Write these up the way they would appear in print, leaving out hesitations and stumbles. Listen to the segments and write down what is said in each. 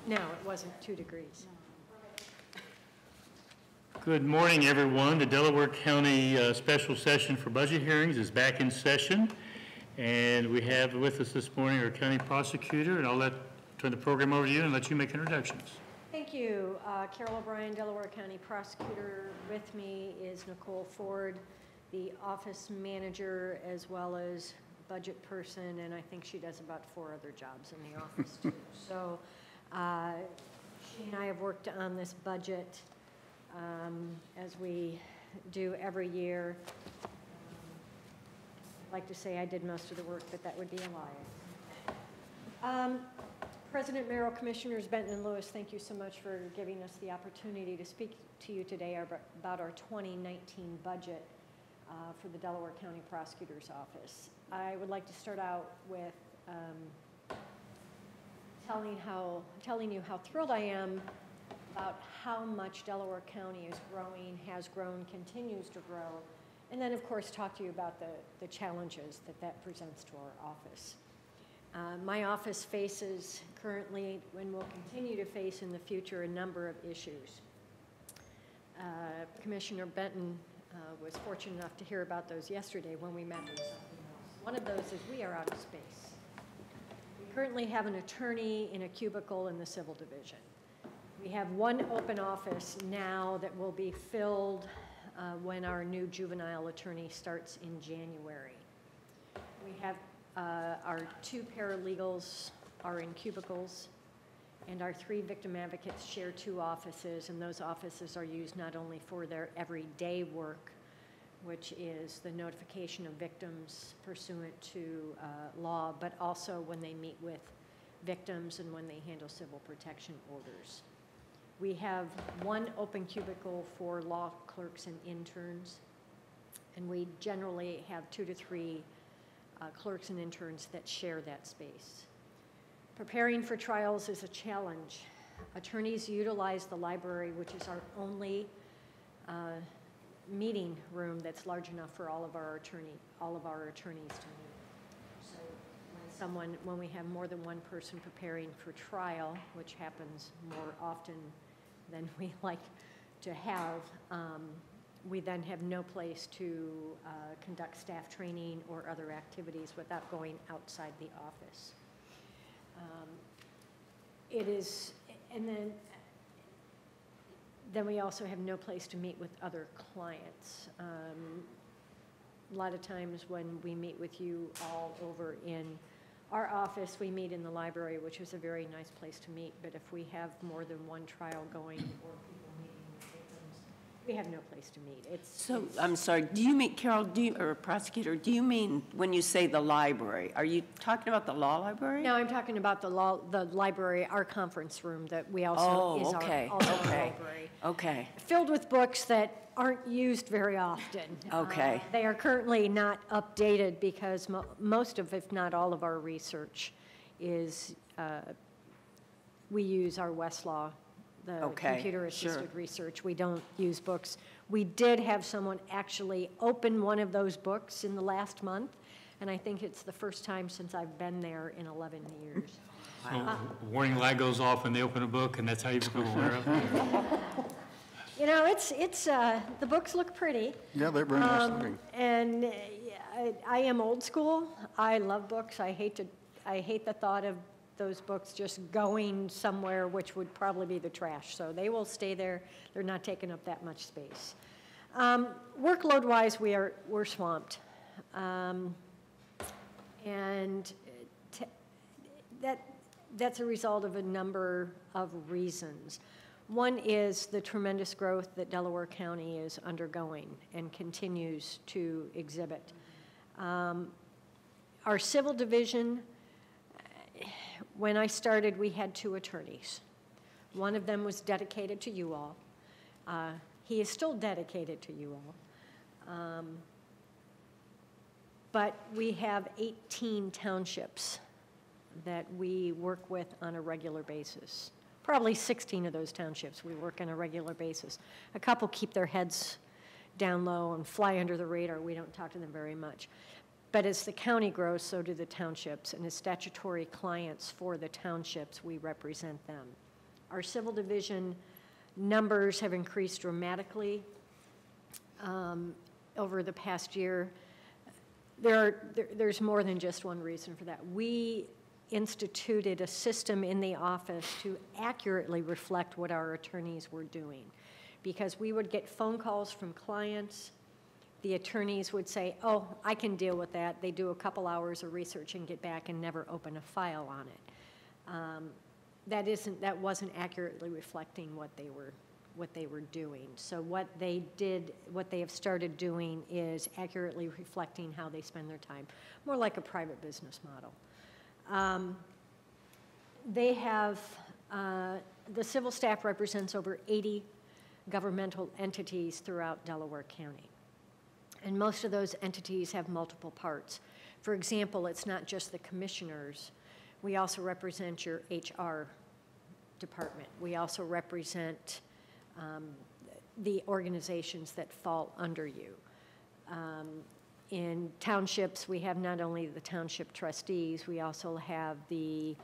No, it wasn't 2 degrees. Good morning, everyone. The Delaware County Special Session for Budget Hearings is back in session. And we have with us this morning our County Prosecutor, and I'll turn the program over to you and let you make introductions. Thank you. Carol O'Brien, Delaware County Prosecutor. With me is Nicole Ford, the office manager, as well as budget person, and I think she does about 4 other jobs in the office too. So she and I have worked on this budget as we do every year. I'd like to say I did most of the work, but that would be a lie. President Merrill, Commissioners Benton and Lewis, thank you so much for giving us the opportunity to speak to you today about our 2019 budget for the Delaware County Prosecutor's Office. I would like to start out with telling you how thrilled I am about how much Delaware County is growing, has grown, continues to grow, and then of course talk to you about the challenges that presents to our office. My office faces currently, and will continue to face in the future, a number of issues. Commissioner Benton was fortunate enough to hear about those yesterday when we met with something else. One of those is we are out of space. We currently have an attorney in a cubicle in the Civil Division. We have 1 open office now that will be filled when our new juvenile attorney starts in January. We have our 2 paralegals are in cubicles, and our 3 victim advocates share 2 offices, and those offices are used not only for their everyday work, which is the notification of victims pursuant to law, but also when they meet with victims and when they handle civil protection orders. We have 1 open cubicle for law clerks and interns, and we generally have 2 to 3 clerks and interns that share that space. Preparing for trials is a challenge. Attorneys utilize the library, which is our only meeting room that's large enough for all of our attorneys to meet. So when we have more than 1 person preparing for trial, which happens more often than we like to have, we then have no place to conduct staff training or other activities without going outside the office. And then we also have no place to meet with other clients. A lot of times when we meet with you all over in our office, we meet in the library, which is a very nice place to meet, but if we have more than 1 trial going or people meeting with victims, we have no place to meet. I'm sorry, do you mean, Carol, or Prosecutor, do you mean when you say the library, are you talking about the law library? No, I'm talking about the library, our conference room that we also our library. Okay. Filled with books that aren't used very often. Okay. They are currently not updated because most of, if not all of our research is, we use our Westlaw, the computer-assisted research. We don't use books. We did have someone actually open one of those books in the last month, and I think it's the first time since I've been there in 11 years. Wow. So warning light goes off and they open a book, and that's how you become aware of it? You know, the books look pretty. Yeah, they're very nice looking. And I am old school. I love books. I hate the thought of those books just going somewhere, which would probably be the trash. So they will stay there. They're not taking up that much space. Workload-wise, we're swamped, and that's a result of a number of reasons. One is the tremendous growth that Delaware County is undergoing and continues to exhibit. Our civil division, when I started, we had 2 attorneys. One of them was dedicated to you all. He is still dedicated to you all. But we have 18 townships that we work with on a regular basis. Probably 16 of those townships we work on a regular basis. A couple keep their heads down low and fly under the radar. We don't talk to them very much. But as the county grows, so do the townships. And as statutory clients for the townships, we represent them. Our civil division numbers have increased dramatically over the past year. There's more than just one reason for that. We instituted a system in the office to accurately reflect what our attorneys were doing, because we would get phone calls from clients. The attorneys would say, oh, I can deal with that. They do a couple hours of research and get back and never open a file on it. That wasn't accurately reflecting what they were doing. So what they have started doing is accurately reflecting how they spend their time, more like a private business model. They have, the civil staff represents over 80 governmental entities throughout Delaware County. And most of those entities have multiple parts. For example, it's not just the commissioners. We also represent your HR department. We also represent the organizations that fall under you. In townships, we have not only the township trustees, we also have the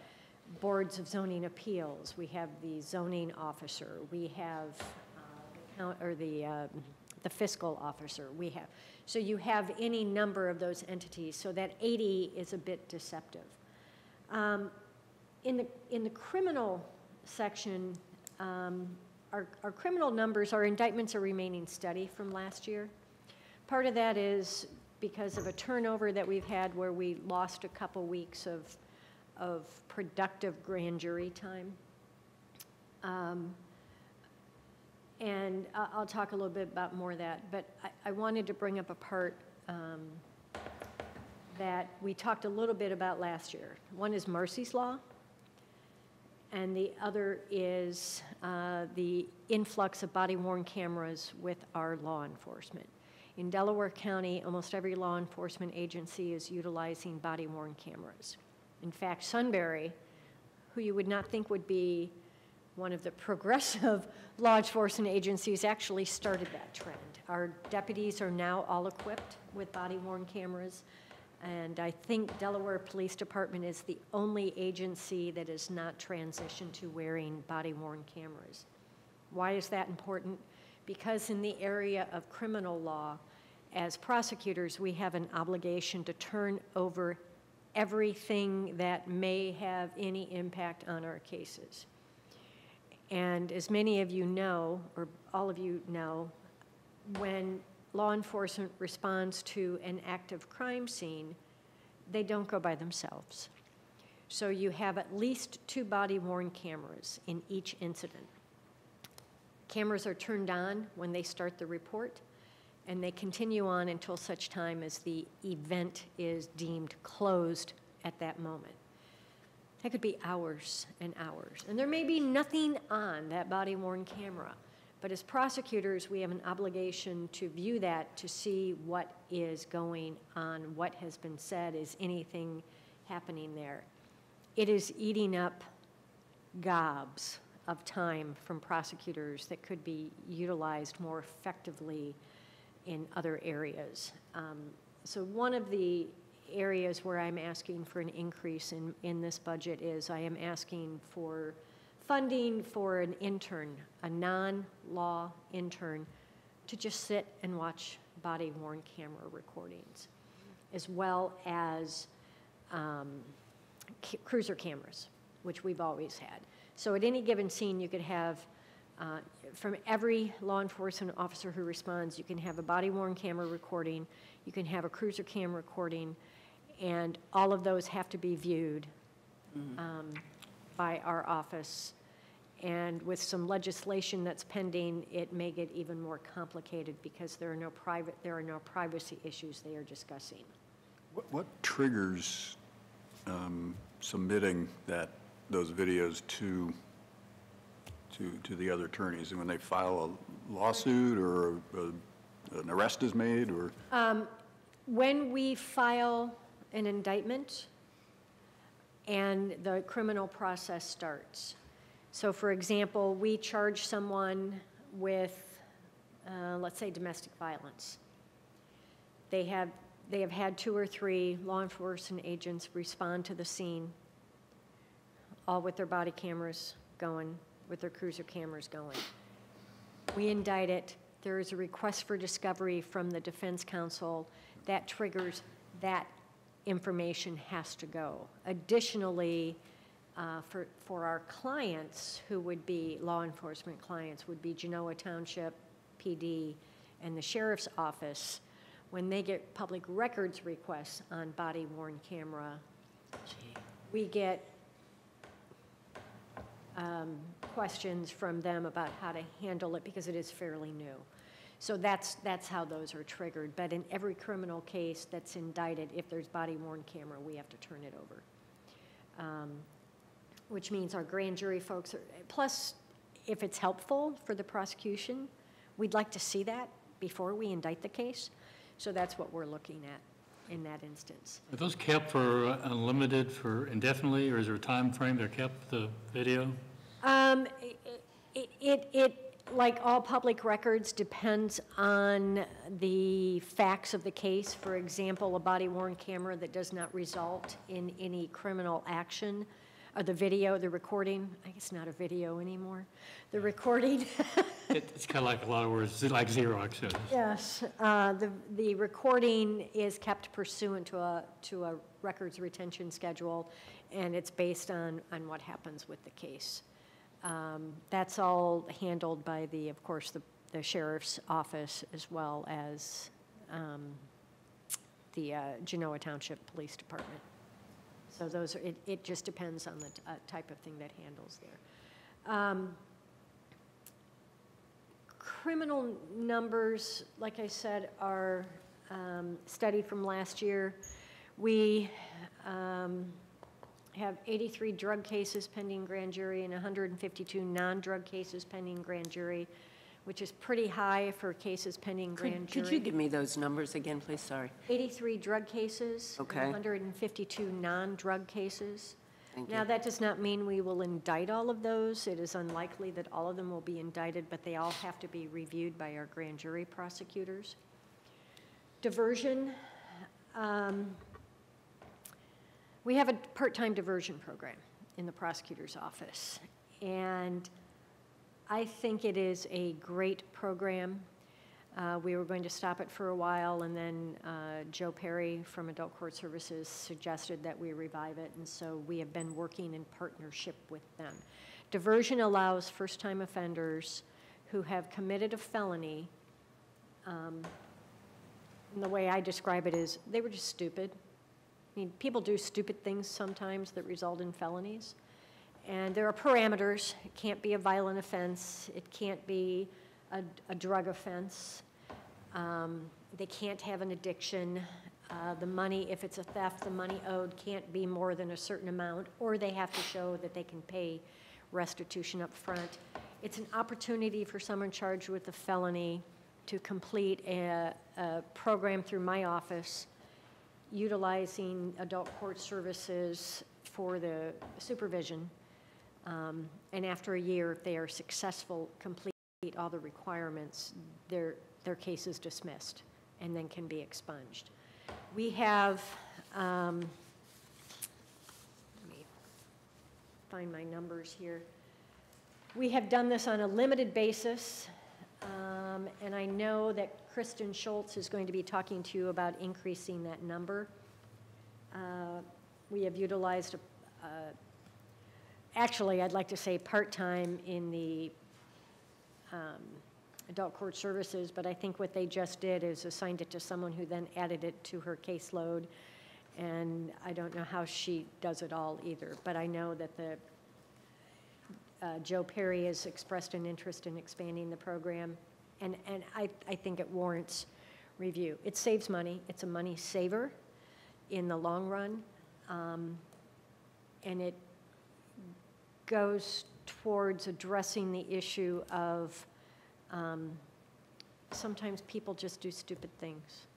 boards of zoning appeals, we have the zoning officer, we have the fiscal officer, so you have any number of those entities, so that 80 is a bit deceptive. In the criminal section, our criminal numbers, our indictments are remaining steady from last year. Part of that is because of a turnover that we've had where we lost a couple weeks of productive grand jury time. And I'll talk a little bit about more of that, but I wanted to bring up a part that we talked a little bit about last year. One is Marcy's Law, and the other is the influx of body-worn cameras with our law enforcement. In Delaware County, almost every law enforcement agency is utilizing body-worn cameras. In fact, Sunbury, who you would not think would be one of the progressive law enforcement agencies, actually started that trend. Our deputies are now all equipped with body-worn cameras, and I think Delaware Police Department is the only agency that has not transitioned to wearing body-worn cameras. Why is that important? Because in the area of criminal law, as prosecutors, we have an obligation to turn over everything that may have any impact on our cases. And as many of you know, or all of you know, when law enforcement responds to an active crime scene, they don't go by themselves. So you have at least 2 body-worn cameras in each incident. Cameras are turned on when they start the report, and they continue on until such time as the event is deemed closed at that moment. That could be hours and hours. And there may be nothing on that body-worn camera, but as prosecutors, we have an obligation to view that to see what is going on, what has been said, is anything happening there. It is eating up gobs of time from prosecutors that could be utilized more effectively in other areas. So one of the areas where I'm asking for an increase in this budget is I am asking for funding for an intern, a non-law intern, to just sit and watch body-worn camera recordings, as well as cruiser cameras, which we've always had. So at any given scene, you could have, from every law enforcement officer who responds, you can have a body-worn camera recording, you can have a cruiser cam recording, and all of those have to be viewed by our office. And with some legislation that's pending, it may get even more complicated because there are no privacy issues they are discussing. What triggers submitting those videos to the other attorneys? And when they file a lawsuit or an arrest is made, or? When we file an indictment and the criminal process starts. So for example, we charge someone with, let's say, domestic violence. They have had 2 or 3 law enforcement agents respond to the scene, all with their body cameras going, with their cruiser cameras going. We indict it. There is a request for discovery from the defense counsel that triggers that information has to go. Additionally, for our clients, who would be law enforcement clients, would be Genoa Township PD and the Sheriff's Office. When they get public records requests on body-worn camera, we get questions from them about how to handle it because it is fairly new. So that's how those are triggered. But in every criminal case that's indicted, if there's body-worn camera, we have to turn it over. Which means our grand jury folks are, plus if it's helpful for the prosecution, we'd like to see that before we indict the case. So that's what we're looking at in that instance. Are those kept for unlimited, for indefinitely, or is there a time frame they're kept, the video? It, like all public records, depends on the facts of the case. For example, a body-worn camera that does not result in any criminal action, or the video, the recording, I guess not a video anymore, the recording. It's kind of like a lot of words, like Xerox shows. Yes, the recording is kept pursuant to a records retention schedule, and it's based on what happens with the case. That's all handled by of course, the Sheriff's Office, as well as the Genoa Township Police Department. So those are, it just depends on the type of thing that handles there. Criminal numbers, like I said, are studied from last year. We have 83 drug cases pending grand jury and 152 non-drug cases pending grand jury, which is pretty high for cases pending grand jury. Could you give me those numbers again, please? Sorry. 83 drug cases. Okay. And 152 non-drug cases. Thank you. Now, that does not mean we will indict all of those. It is unlikely that all of them will be indicted, but they all have to be reviewed by our grand jury prosecutors. Diversion. We have a part-time diversion program in the prosecutor's office, and I think it is a great program. We were going to stop it for a while, and then Joe Perry from Adult Court Services suggested that we revive it, and so we have been working in partnership with them. Diversion allows first-time offenders who have committed a felony, and the way I describe it is they were just stupid. I mean, people do stupid things sometimes that result in felonies. And there are parameters. It can't be a violent offense. It can't be a drug offense. They can't have an addiction. The money, if it's a theft, the money owed can't be more than a certain amount, or they have to show that they can pay restitution up front. It's an opportunity for someone charged with a felony to complete a program through my office utilizing adult court services for the supervision. And after a year, if they are successful, complete all the requirements, their case is dismissed and then can be expunged. We have, let me find my numbers here. We have done this on a limited basis, and I know that Kristen Schultz is going to be talking to you about increasing that number. We have utilized actually, I'd like to say part-time in the adult court services, but I think what they just did is assigned it to someone who then added it to her caseload, and I don't know how she does it all either, but I know that Joe Perry has expressed an interest in expanding the program, and I think it warrants review. It saves money. It's a money saver in the long run, and it goes towards addressing the issue of sometimes people just do stupid things.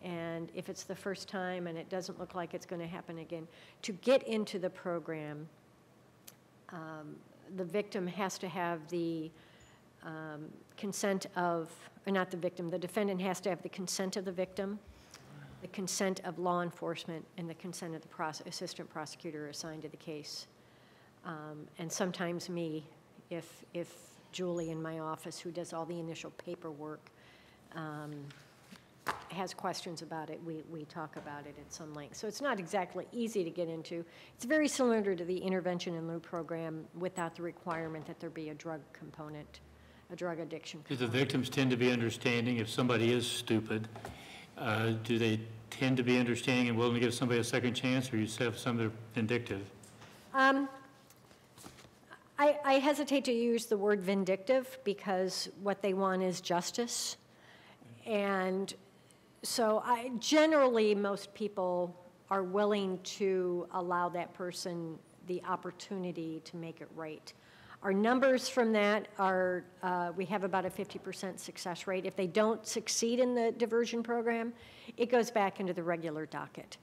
And if it's the first time and it doesn't look like it's going to happen again, to get into the program, the victim has to have the consent of, or not the victim, the defendant has to have the consent of the victim, the consent of law enforcement, and the consent of the assistant prosecutor assigned to the case. And sometimes me if Julie in my office, who does all the initial paperwork, has questions about it, we talk about it at some length. So it's not exactly easy to get into. It's very similar to the intervention in lieu program without the requirement that there be a drug component, a drug addiction Do component. the victims tend to be understanding if somebody is stupid? Do they tend to be understanding and willing to give somebody a second chance, or you have some that are vindictive? I hesitate to use the word vindictive because what they want is justice. And so generally, most people are willing to allow that person the opportunity to make it right. Our numbers from that are, we have about a 50% success rate. If they don't succeed in the diversion program, it goes back into the regular docket.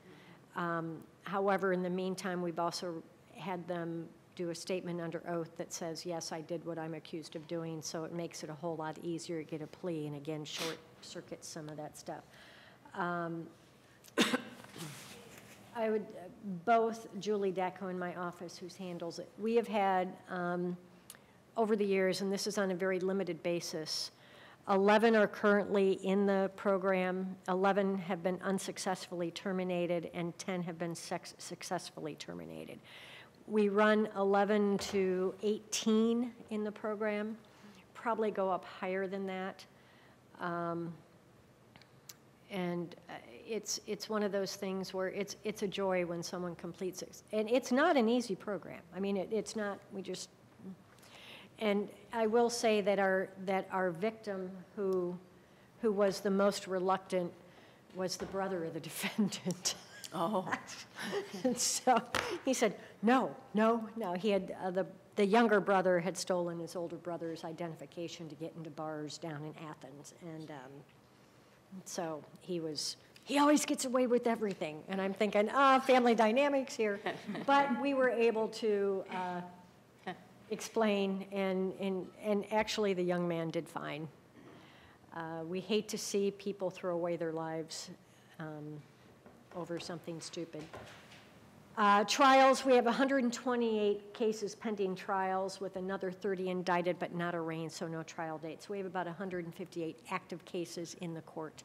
However, in the meantime, we've also had them do a statement under oath that says, yes, I did what I'm accused of doing, so it makes it a whole lot easier to get a plea, and again, short circuits some of that stuff. I would, both Julie Dacko in my office, who handles it, we have had, over the years, and this is on a very limited basis, 11 are currently in the program, 11 have been unsuccessfully terminated, and 10 have been successfully terminated. We run 11 to 18 in the program, probably go up higher than that. And it's one of those things where it's a joy when someone completes it. And it's not an easy program. I mean, it's not, and I will say that our victim who was the most reluctant was the brother of the defendant. Oh. And so he said, no. He had, the younger brother had stolen his older brother's identification to get into bars down in Athens. And so he always gets away with everything. And I'm thinking, family dynamics here. But we were able to explain, and actually the young man did fine. We hate to see people throw away their lives over something stupid. Trials, we have 128 cases pending trials with another 30 indicted but not arraigned, so no trial dates. We have about 158 active cases in the court.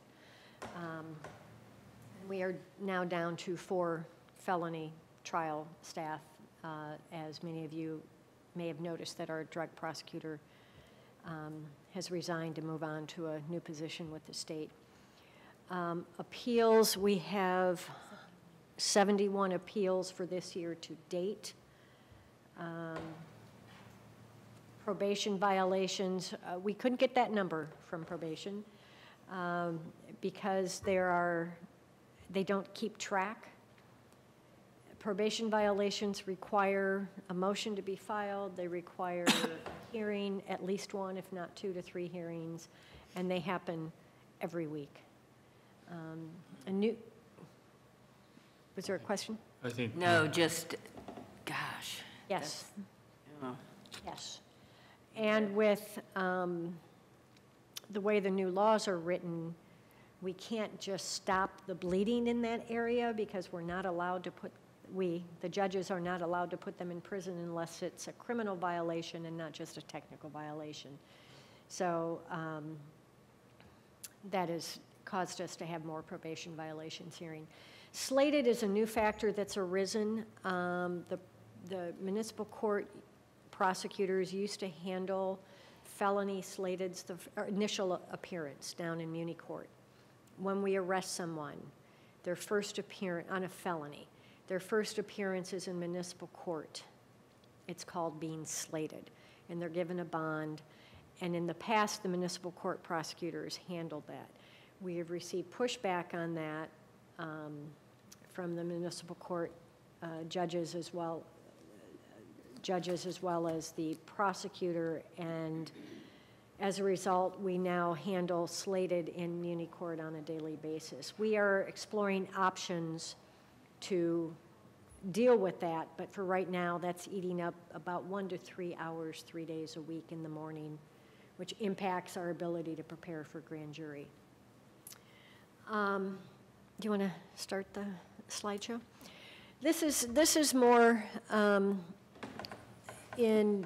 We are now down to 4 felony trial staff, as many of you may have noticed that our drug prosecutor has resigned to move on to a new position with the state. Appeals, we have 71 appeals for this year to date. Probation violations, we couldn't get that number from probation because they don't keep track. Probation violations require a motion to be filed. They require a hearing, at least 1, if not 2 to 3 hearings, and they happen every week. Was there a question? I think. No, just, gosh. Yes. Oh. Yes. And with the way the new laws are written, we can't just stop the bleeding in that area because we're not allowed to the judges are not allowed to put them in prison unless it's a criminal violation and not just a technical violation. So that has caused us to have more probation violations hearing. Slated is a new factor that's arisen. The municipal court prosecutors used to handle felony slateds, the initial appearance down in Muni Court. When we arrest someone, their first appearance on a felony, their first appearance is in municipal court. It's called being slated, and they're given a bond. And in the past, the municipal court prosecutors handled that. We have received pushback on that from the municipal court judges as well as the prosecutor, and as a result, we now handle slated in Muni Court on a daily basis. We are exploring options to deal with that, but for right now, that's eating up about 1 to 3 hours, 3 days a week in the morning, which impacts our ability to prepare for grand jury. Do you want to start the slideshow? This is more in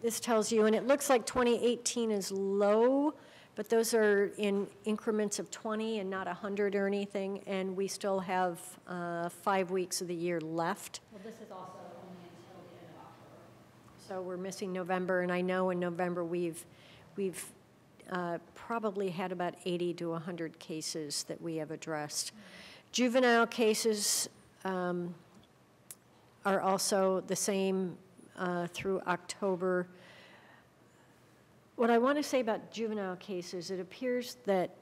this tells you, and it looks like 2018 is low, but those are in increments of 20 and not 100 or anything, and we still have 5 weeks of the year left. Well, this is also only until the end of October. So we're missing November, and I know in November we've probably had about 80 to 100 cases that we have addressed. Juvenile cases are also the same through October. What I want to say about juvenile cases, it appears that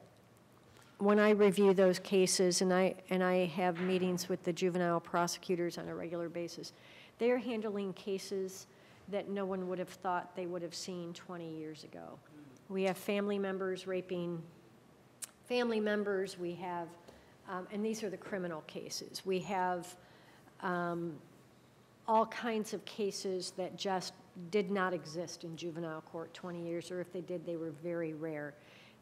when I review those cases, and I have meetings with the juvenile prosecutors on a regular basis, they are handling cases that no one would have thought they would have seen 20 years ago. We have family members raping family members. We have, and these are the criminal cases. We have all kinds of cases that just did not exist in juvenile court 20 years, or if they did, they were very rare.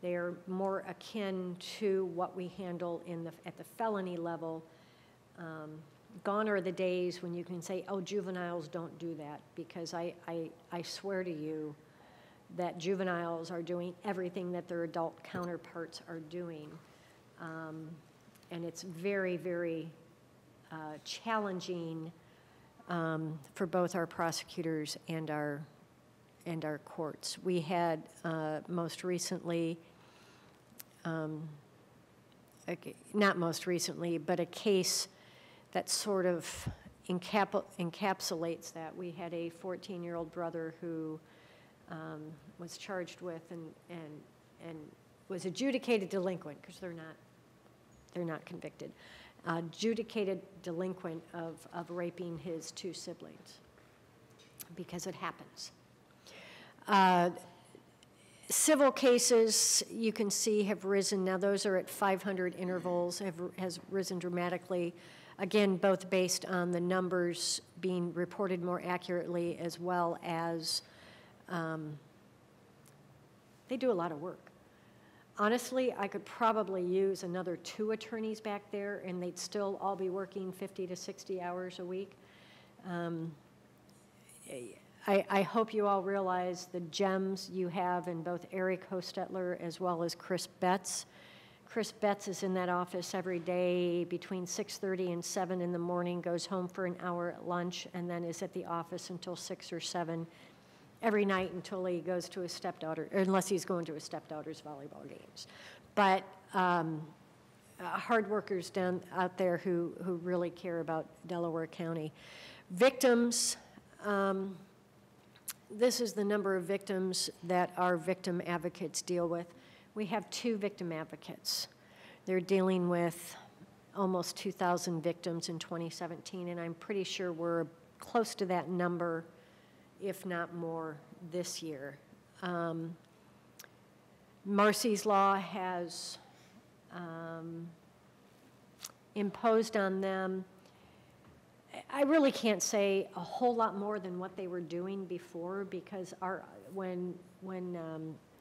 They are more akin to what we handle at the felony level. Gone are the days when you can say, oh, juveniles don't do that, because I swear to you that juveniles are doing everything that their adult counterparts are doing. And it's very, very challenging for both our prosecutors and our courts. We had most recently, not most recently, but a case that sort of encapsulates that. We had a 14-year-old brother who was charged with and was adjudicated delinquent, because they're not convicted. Adjudicated delinquent of raping his 2 siblings, because it happens. Civil cases, you can see, have risen. Now those are at 500 intervals, has risen dramatically. Again, both based on the numbers being reported more accurately, as well as they do a lot of work. Honestly, I could probably use another 2 attorneys back there, and they'd still all be working 50 to 60 hours a week. I hope you all realize the gems you have in both Eric Hostetler as well as Chris Betts. Chris Betts is in that office every day between 6:30 and 7 in the morning, goes home for an hour at lunch, and then is at the office until 6 or 7 every night until he goes to his stepdaughter, unless he's going to his stepdaughter's volleyball games. But hard workers down out there who really care about Delaware County. Victims, this is the number of victims that our victim advocates deal with. We have 2 victim advocates. They're dealing with almost 2,000 victims in 2017, and I'm pretty sure we're close to that number, if not more, this year. Marcy's Law has imposed on them, I really can't say a whole lot more than what they were doing before, because when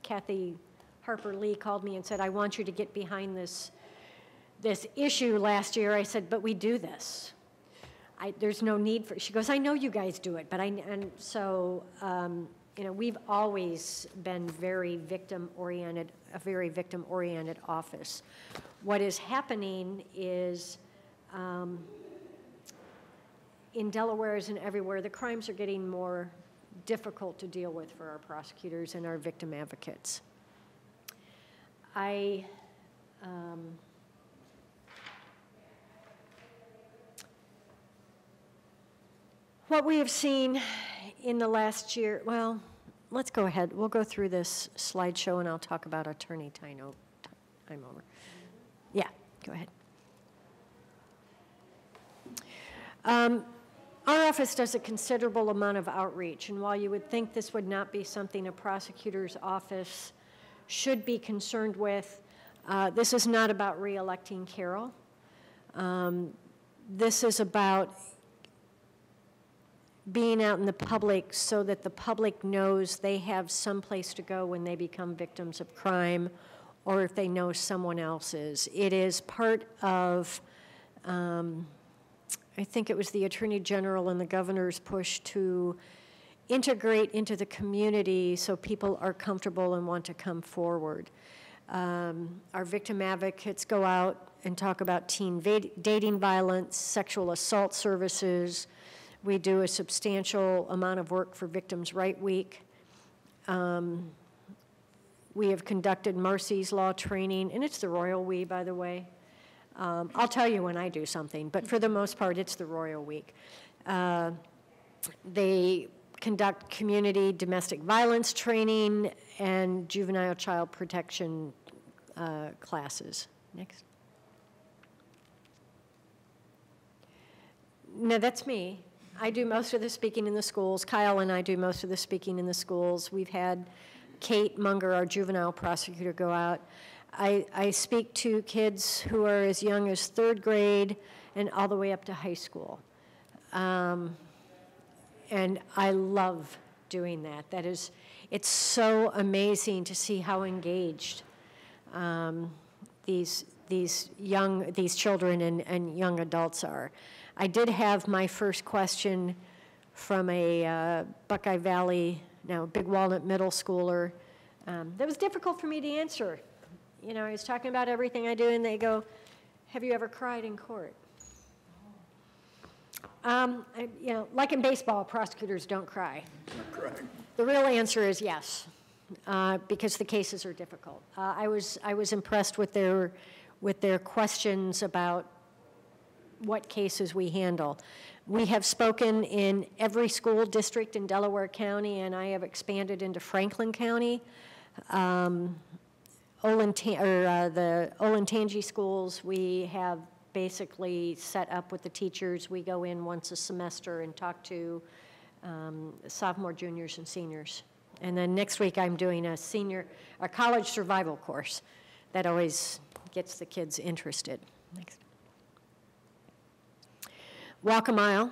Kathy Harper Lee called me and said, I want you to get behind this issue last year, I said, but we do this. There's no need for, she goes, I know you guys do it, but we've always been very victim-oriented, a very victim-oriented office. What is happening is, in Delaware and everywhere, the crimes are getting more difficult to deal with for our prosecutors and our victim advocates. What we have seen in the last year, well, let's go ahead. We'll go through this slideshow and I'll talk about attorney time over. Yeah, go ahead. Our office does a considerable amount of outreach, and while you would think this would not be something a prosecutor's office should be concerned with, this is not about re-electing Carol. This is about being out in the public so that the public knows they have some place to go when they become victims of crime, or if they know someone else is. It is part of, I think it was the Attorney General and the governor's push to integrate into the community so people are comfortable and want to come forward. Our victim advocates go out and talk about teen dating violence, sexual assault services. We do a substantial amount of work for Victims' Right Week. We have conducted Marcy's Law training, and it's the royal we, by the way. I'll tell you when I do something, but for the most part, it's the royal week. They conduct community domestic violence training and juvenile child protection classes. Next. No, that's me. I do most of the speaking in the schools. Kyle and I do most of the speaking in the schools. We've had Kate Munger, our juvenile prosecutor, go out. I speak to kids who are as young as 3rd grade and all the way up to high school. And I love doing that. It's so amazing to see how engaged these children and young adults are. I did have my first question from a Buckeye Valley, now Big Walnut middle schooler. That was difficult for me to answer. You know, I was talking about everything I do, and they go, "Have you ever cried in court?" You know, like in baseball, prosecutors don't cry. Not crying. The real answer is yes, because the cases are difficult. I was impressed with their questions about what cases we handle. We have spoken in every school district in Delaware County, and I have expanded into Franklin County. The Olentangy schools, we have basically set up with the teachers. We go in once a semester and talk to sophomore, juniors, and seniors. And then next week I'm doing a college survival course. That always gets the kids interested. Next. Walk a Mile,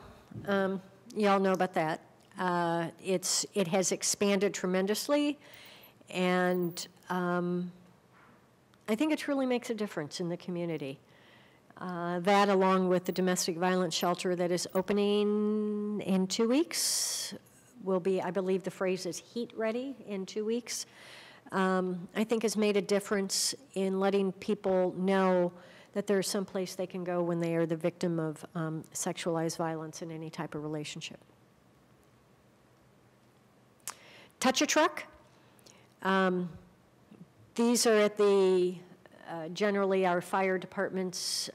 you all know about that. It has expanded tremendously, and I think it truly makes a difference in the community. That, along with the domestic violence shelter that is opening in 2 weeks, will be, I believe the phrase is heat ready in 2 weeks, I think has made a difference in letting people know that there's some place they can go when they are the victim of sexualized violence in any type of relationship. Touch a Truck. These are at the, generally our fire departments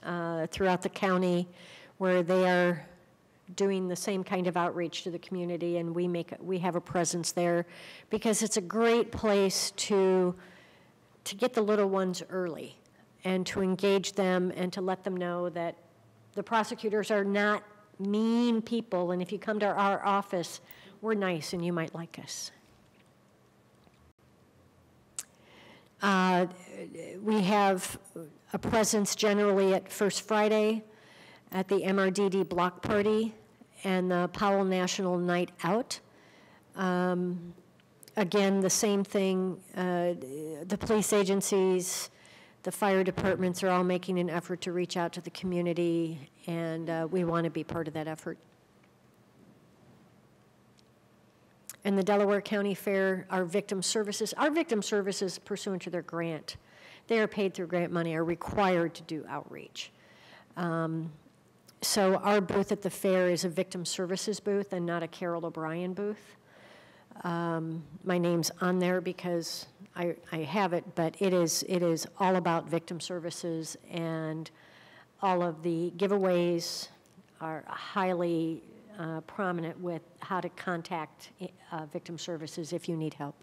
throughout the county, where they are doing the same kind of outreach to the community, and we have a presence there because it's a great place to get the little ones early and to engage them and to let them know that the prosecutors are not mean people, and if you come to our office, we're nice and you might like us. We have a presence generally at First Friday, at the MRDD Block Party, and the Powell National Night Out. Again, the same thing, the police agencies, the fire departments are all making an effort to reach out to the community, and we want to be part of that effort. And the Delaware County Fair, our victim services pursuant to their grant, they are paid through grant money, are required to do outreach. So our booth at the fair is a victim services booth and not a Carol O'Brien booth. My name's on there because I have it, but it is all about victim services, and all of the giveaways are highly prominent with how to contact victim services if you need help.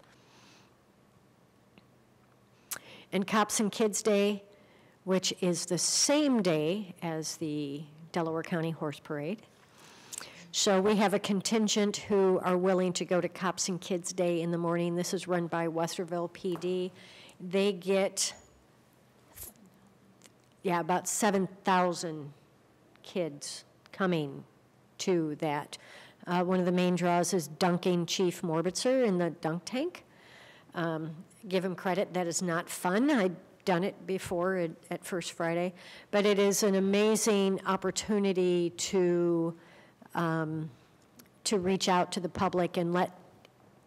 And Cops and Kids Day, which is the same day as the Delaware County Horse Parade. So we have a contingent who are willing to go to Cops and Kids Day in the morning. This is run by Westerville PD. They get, about 7,000 kids coming to that. One of the main draws is dunking Chief Morbitzer in the dunk tank. Give him credit, that is not fun. I'd done it before at First Friday, but it is an amazing opportunity to to reach out to the public and let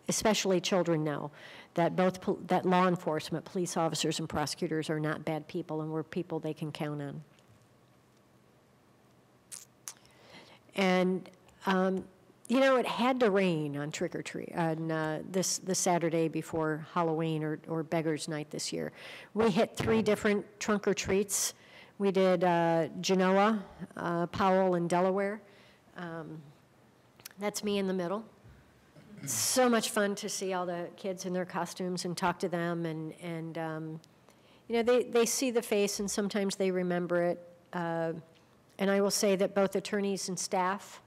especially children know that that law enforcement, police officers and prosecutors are not bad people, and we're people they can count on. And you know, it had to rain on Trick or Treat on this Saturday before Halloween or Beggar's Night this year. We hit 3 different trunk or treats. We did Genoa, Powell, and Delaware. That's me in the middle. So much fun to see all the kids in their costumes and talk to them, and you know, they see the face and sometimes they remember it. And I will say that both attorneys and staff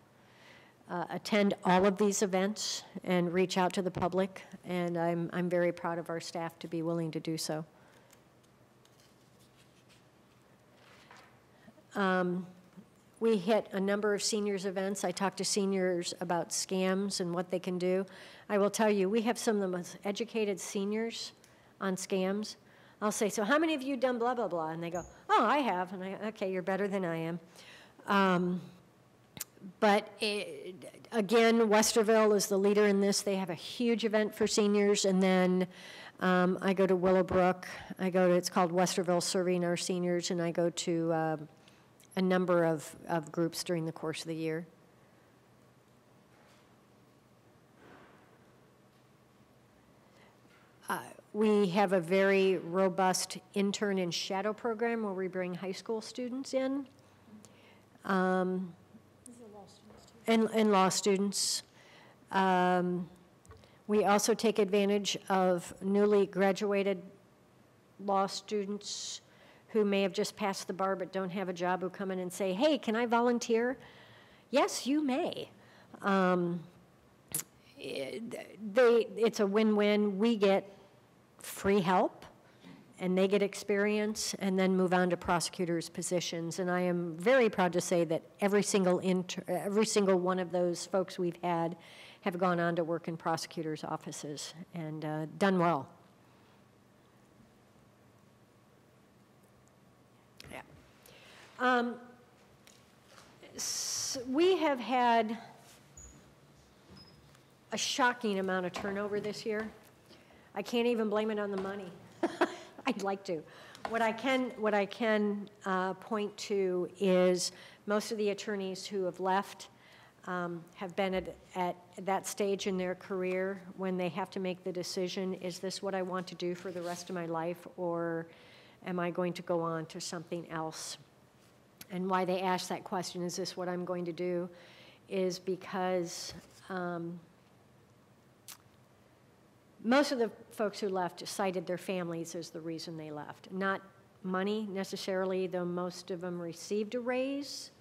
attend all of these events and reach out to the public, and I'm very proud of our staff to be willing to do so. We hit a number of seniors events. I talked to seniors about scams and what they can do. I will tell you, we have some of the most educated seniors on scams. I'll say, so how many of you done blah, blah, blah? And they go, oh, I have. And okay, you're better than I am. But again, Westerville is the leader in this. They have a huge event for seniors. And then I go to Willowbrook. It's called Westerville Serving Our Seniors, and I go to a number of groups during the course of the year. We have a very robust intern and shadow program where we bring high school students in. And law students. We also take advantage of newly graduated law students who may have just passed the bar but don't have a job, who come in and say, hey, can I volunteer? Yes, you may. It's a win-win. We get free help, and they get experience, and then move on to prosecutors' positions. And I am very proud to say that every single one of those folks we've had have gone on to work in prosecutors' offices and done well. We have had a shocking amount of turnover this year. I can't even blame it on the money. I'd like to. What I can point to is most of the attorneys who have left have been at that stage in their career when they have to make the decision, is this what I want to do for the rest of my life, or am I going to go on to something else? And why they ask that question, is this what I'm going to do, is because most of the folks who left cited their families as the reason they left. Not money necessarily, though most of them received a raise.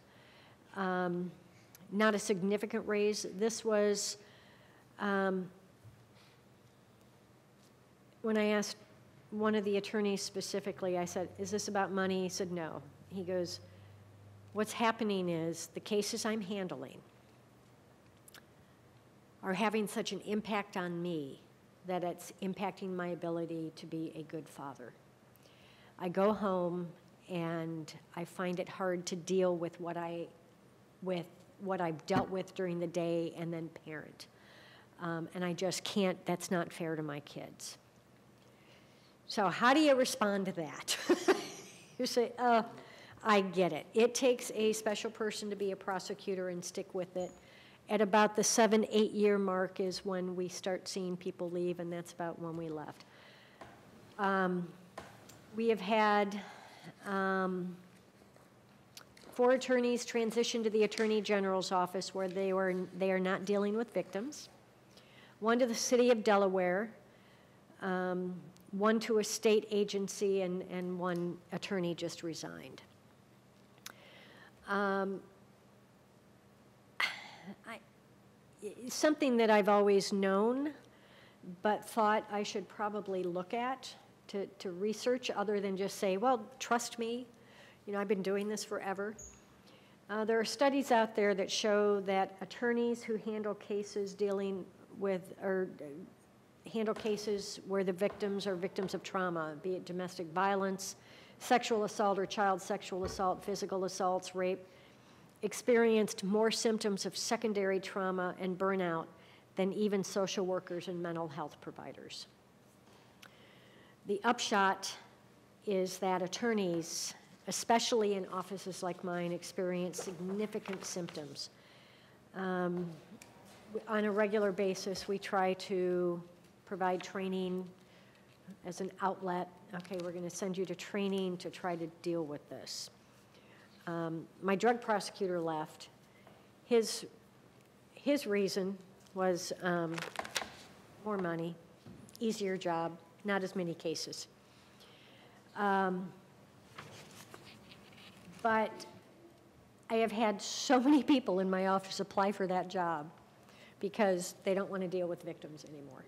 Not a significant raise. This was, when I asked one of the attorneys specifically, I said, is this about money? He said, no. He goes, what's happening is the cases I'm handling are having such an impact on me that it's impacting my ability to be a good father. I go home and I find it hard to deal with what I've dealt with during the day and then parent. And I just can't, that's not fair to my kids. So how do you respond to that? You say, I get it. It takes a special person to be a prosecutor and stick with it. At about the 7-8 year mark is when we start seeing people leave, and that's about when we left. We have had 4 attorneys transition to the Attorney General's office where they are not dealing with victims. 1 to the City of Delaware, 1 to a state agency, and 1 attorney just resigned. Something that I've always known, but thought I should probably look at to research, other than just say, well, trust me, you know, I've been doing this forever. There are studies out there that show that attorneys who handle cases dealing with, or handle cases where the victims are victims of trauma, be it domestic violence, sexual assault or child sexual assault, physical assaults, rape, experienced more symptoms of secondary trauma and burnout than even social workers and mental health providers. The upshot is that attorneys, especially in offices like mine, experience significant symptoms. On a regular basis, we try to provide training as an outlet. Okay, we're going to send you to training to try to deal with this. My drug prosecutor left. His reason was more money, easier job, not as many cases. But I have had so many people in my office apply for that job because they don't want to deal with victims anymore.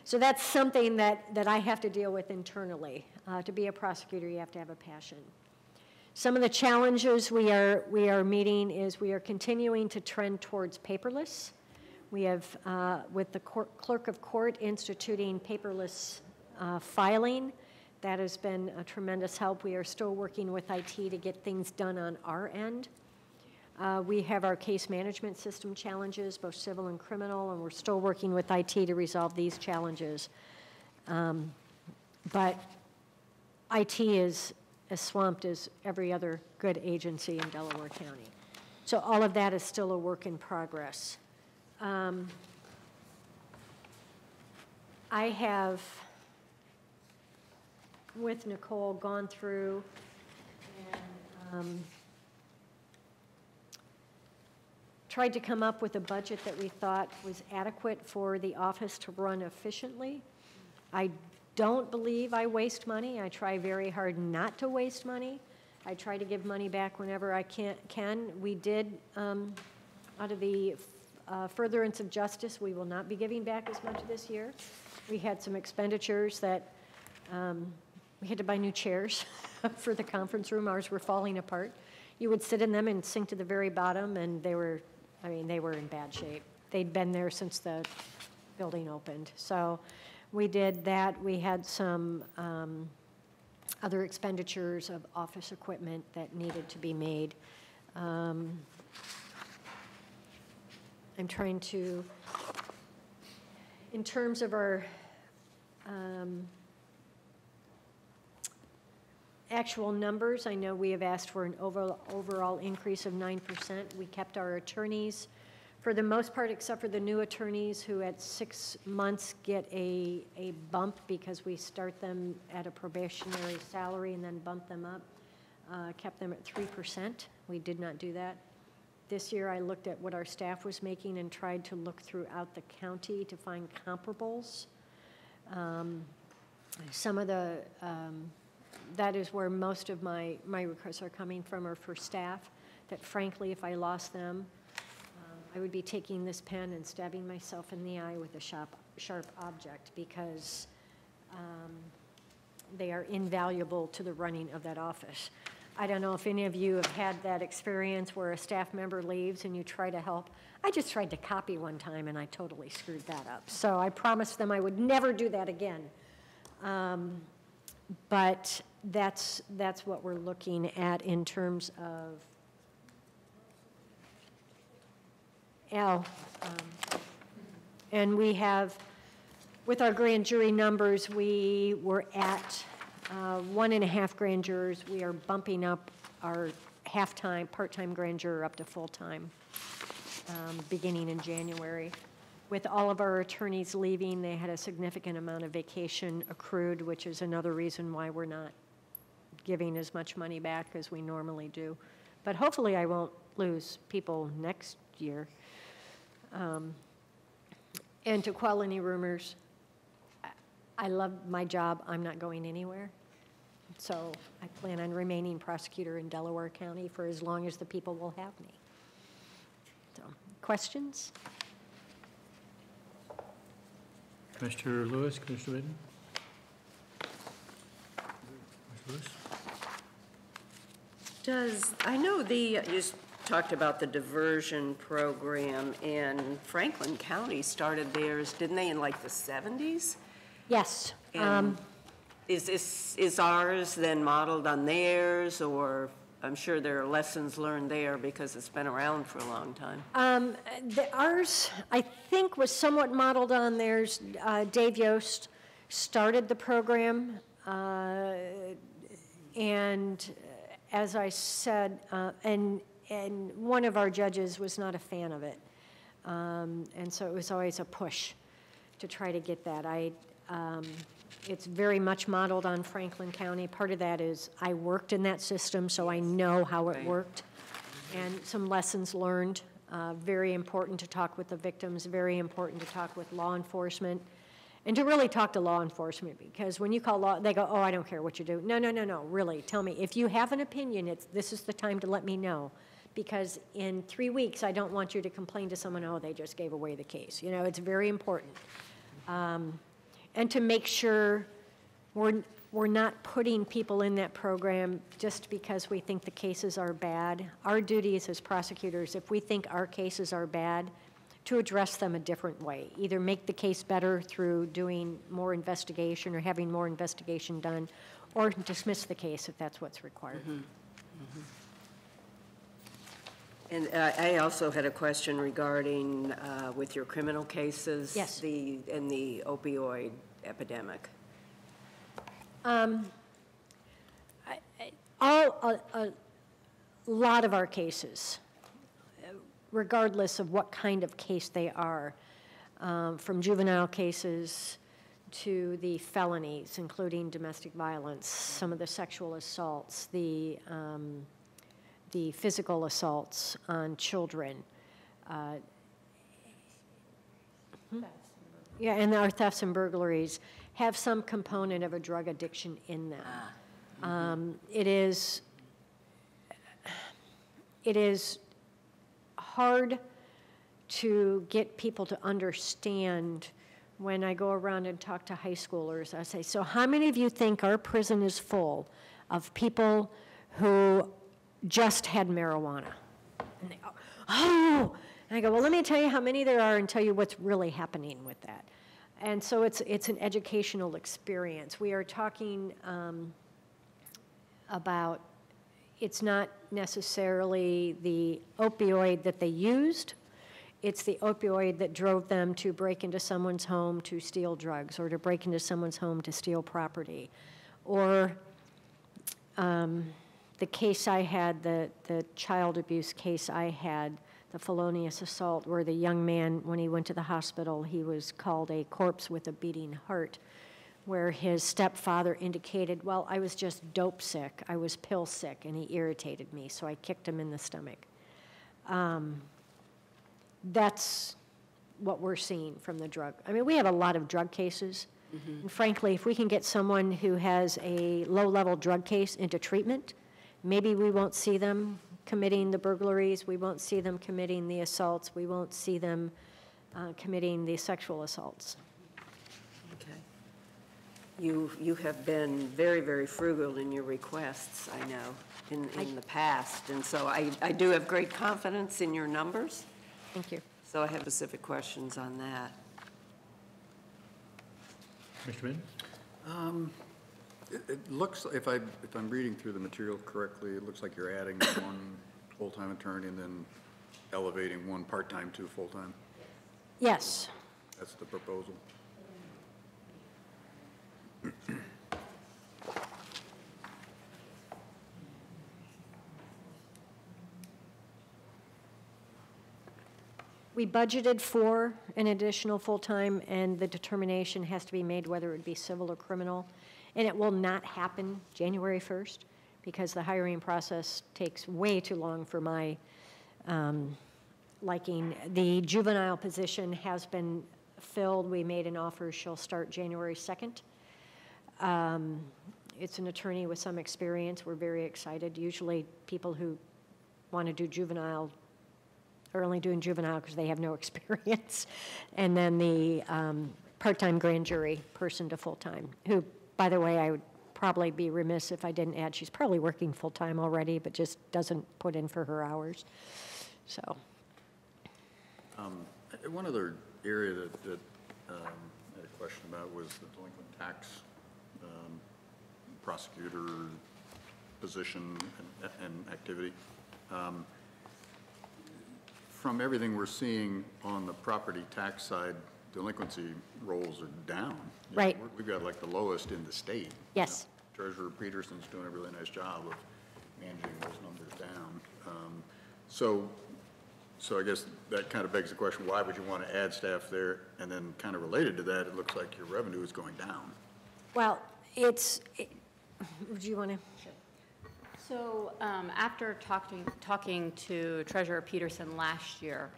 So that's something that I have to deal with internally. To be a prosecutor, you have to have a passion. Some of the challenges we are meeting is we are continuing to trend towards paperless. We have, with the clerk of court, instituting paperless filing. That has been a tremendous help. We are still working with IT to get things done on our end. We have our case management system challenges, both civil and criminal, and we're still working with IT to resolve these challenges. But IT is as swamped as every other good agency in Delaware County. So all of that is still a work in progress. I have, with Nicole, gone through and tried to come up with a budget that we thought was adequate for the office to run efficiently. I don't believe I waste money. I try very hard not to waste money. I try to give money back whenever I can. We did, out of the furtherance of justice, we will not be giving back as much this year. We had some expenditures that we had to buy new chairs for the conference room. Ours were falling apart. You would sit in them and sink to the very bottom, and they were in bad shape. They'd been there since the building opened. So we did that. We had some other expenditures of office equipment that needed to be made. I'm trying to, in terms of our actual numbers, I know we have asked for an overall increase of 9%. We kept our attorneys, for the most part, except for the new attorneys who at 6 months get a bump because we start them at a probationary salary and then bump them up, kept them at 3%. We did not do that. This year I looked at what our staff was making and tried to look throughout the county to find comparables. Some of the, that is where most of my requests are coming from, are for staff that frankly, if I lost them, I would be taking this pen and stabbing myself in the eye with a sharp object because they are invaluable to the running of that office. I don't know if any of you have had that experience where a staff member leaves and you try to help. I just tried to copy one time and I totally screwed that up. So I promised them I would never do that again. But that's what we're looking at in terms of and we have, with our grand jury numbers, we were at 1.5 grand jurors. We are bumping up our half-time, part-time grand juror up to full-time, beginning in January. With all of our attorneys leaving, they had a significant amount of vacation accrued, which is another reason why we're not giving as much money back as we normally do. But hopefully I won't lose people next year. And to quell any rumors, I love my job. I'm not going anywhere. So I plan on remaining prosecutor in Delaware County for as long as the people will have me. So, questions? Commissioner Lewis, Commissioner Whitten? Commissioner Lewis? I know you talked about the diversion program, and Franklin County started theirs, didn't they, in like the 70s? Yes. And is ours then modeled on theirs, or I'm sure there are lessons learned there because it's been around for a long time. Ours, I think, was somewhat modeled on theirs. Dave Yost started the program, and as I said, and one of our judges was not a fan of it, and so it was always a push to try to get that. It's very much modeled on Franklin County. Part of that is I worked in that system, so I know how it worked. And some lessons learned. Very important to talk with the victims, very important to talk with law enforcement, and to really talk to law enforcement, because when you call law, they go, oh, I don't care what you do. No, no, no, no, really, tell me. If you have an opinion, this is the time to let me know, because in 3 weeks, I don't want you to complain to someone, oh, they just gave away the case. You know, it's very important. And to make sure we're not putting people in that program just because we think the cases are bad. Our duties as prosecutors, if we think our cases are bad, to address them a different way. Either make the case better through doing more investigation or having more investigation done, or dismiss the case if that's what's required. And I also had a question regarding, with your criminal cases. Yes. And the opioid epidemic. A lot of our cases, regardless of what kind of case they are, from juvenile cases to the felonies, including domestic violence, some of the sexual assaults, the physical assaults on children. Yeah, and our thefts and burglaries have some component of a drug addiction in them. It is hard to get people to understand. When I go around and talk to high schoolers, I say, so how many of you think our prison is full of people who just had marijuana? And they go, oh! And I go, well, let me tell you how many there are and tell you what's really happening with that. And so it's an educational experience. We are talking about, it's not necessarily the opioid that they used, it's the opioid that drove them to break into someone's home to steal drugs, or to break into someone's home to steal property. Or the case I had, the child abuse case I had, the felonious assault, where the young man, when he went to the hospital, he was called a corpse with a beating heart, where his stepfather indicated, well, I was just dope sick, I was pill sick, and he irritated me, so I kicked him in the stomach. That's what we're seeing from the drug. I mean, we have a lot of drug cases, and frankly, if we can get someone who has a low-level drug case into treatment, maybe we won't see them committing the burglaries, we won't see them committing the assaults, we won't see them committing the sexual assaults. Okay. You have been very, very frugal in your requests, I know, in the past, and so I do have great confidence in your numbers. Thank you. So I have specific questions on that. Mr. Midden? It looks, if I'm reading through the material correctly, it looks like you're adding one full-time attorney and then elevating one part-time to full-time. Yes. That's the proposal. We budgeted for an additional full-time, and the determination has to be made whether it would be civil or criminal. And it will not happen January 1st, because the hiring process takes way too long for my liking. The juvenile position has been filled. We made an offer. She'll start January 2nd. It's an attorney with some experience. We're very excited. Usually people who want to do juvenile are only doing juvenile because they have no experience. And then the part-time grand jury person to full-time, who, by the way, I would probably be remiss if I didn't add, she's probably working full-time already, but just doesn't put in for her hours. So. One other area that I had a question about was the delinquent tax prosecutor position and activity. From everything we're seeing on the property tax side, delinquency rolls are down. Right. We've got like the lowest in the state. Yes. Treasurer Peterson's doing a really nice job of managing those numbers down. So I guess that kind of begs the question, why would you want to add staff there? And then kind of related to that, it looks like your revenue is going down. Well, do you want to? So after talking to Treasurer Peterson last year,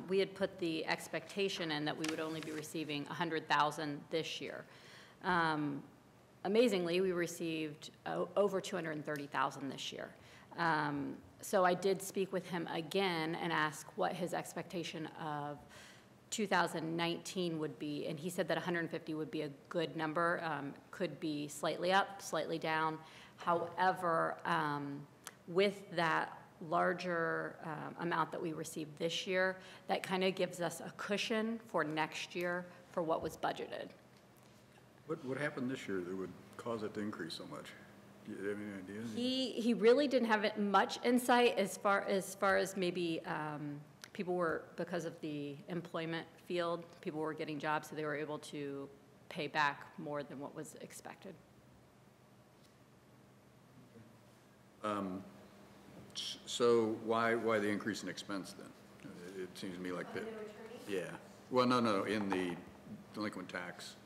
we had put the expectation in that we would only be receiving $100,000 this year. Amazingly, we received over $230,000 this year. So I did speak with him again and ask what his expectation of 2019 would be, and he said that 150 would be a good number, could be slightly up, slightly down. However, with that larger amount that we received this year, that kind of gives us a cushion for next year for what was budgeted. What happened this year that would cause it to increase so much? Do you have any idea? He really didn't have much insight as far as maybe people were, because of the employment field, people were getting jobs, so they were able to pay back more than what was expected. So why the increase in expense then? It seems to me like that. Yeah. Well, no, in the delinquent tax.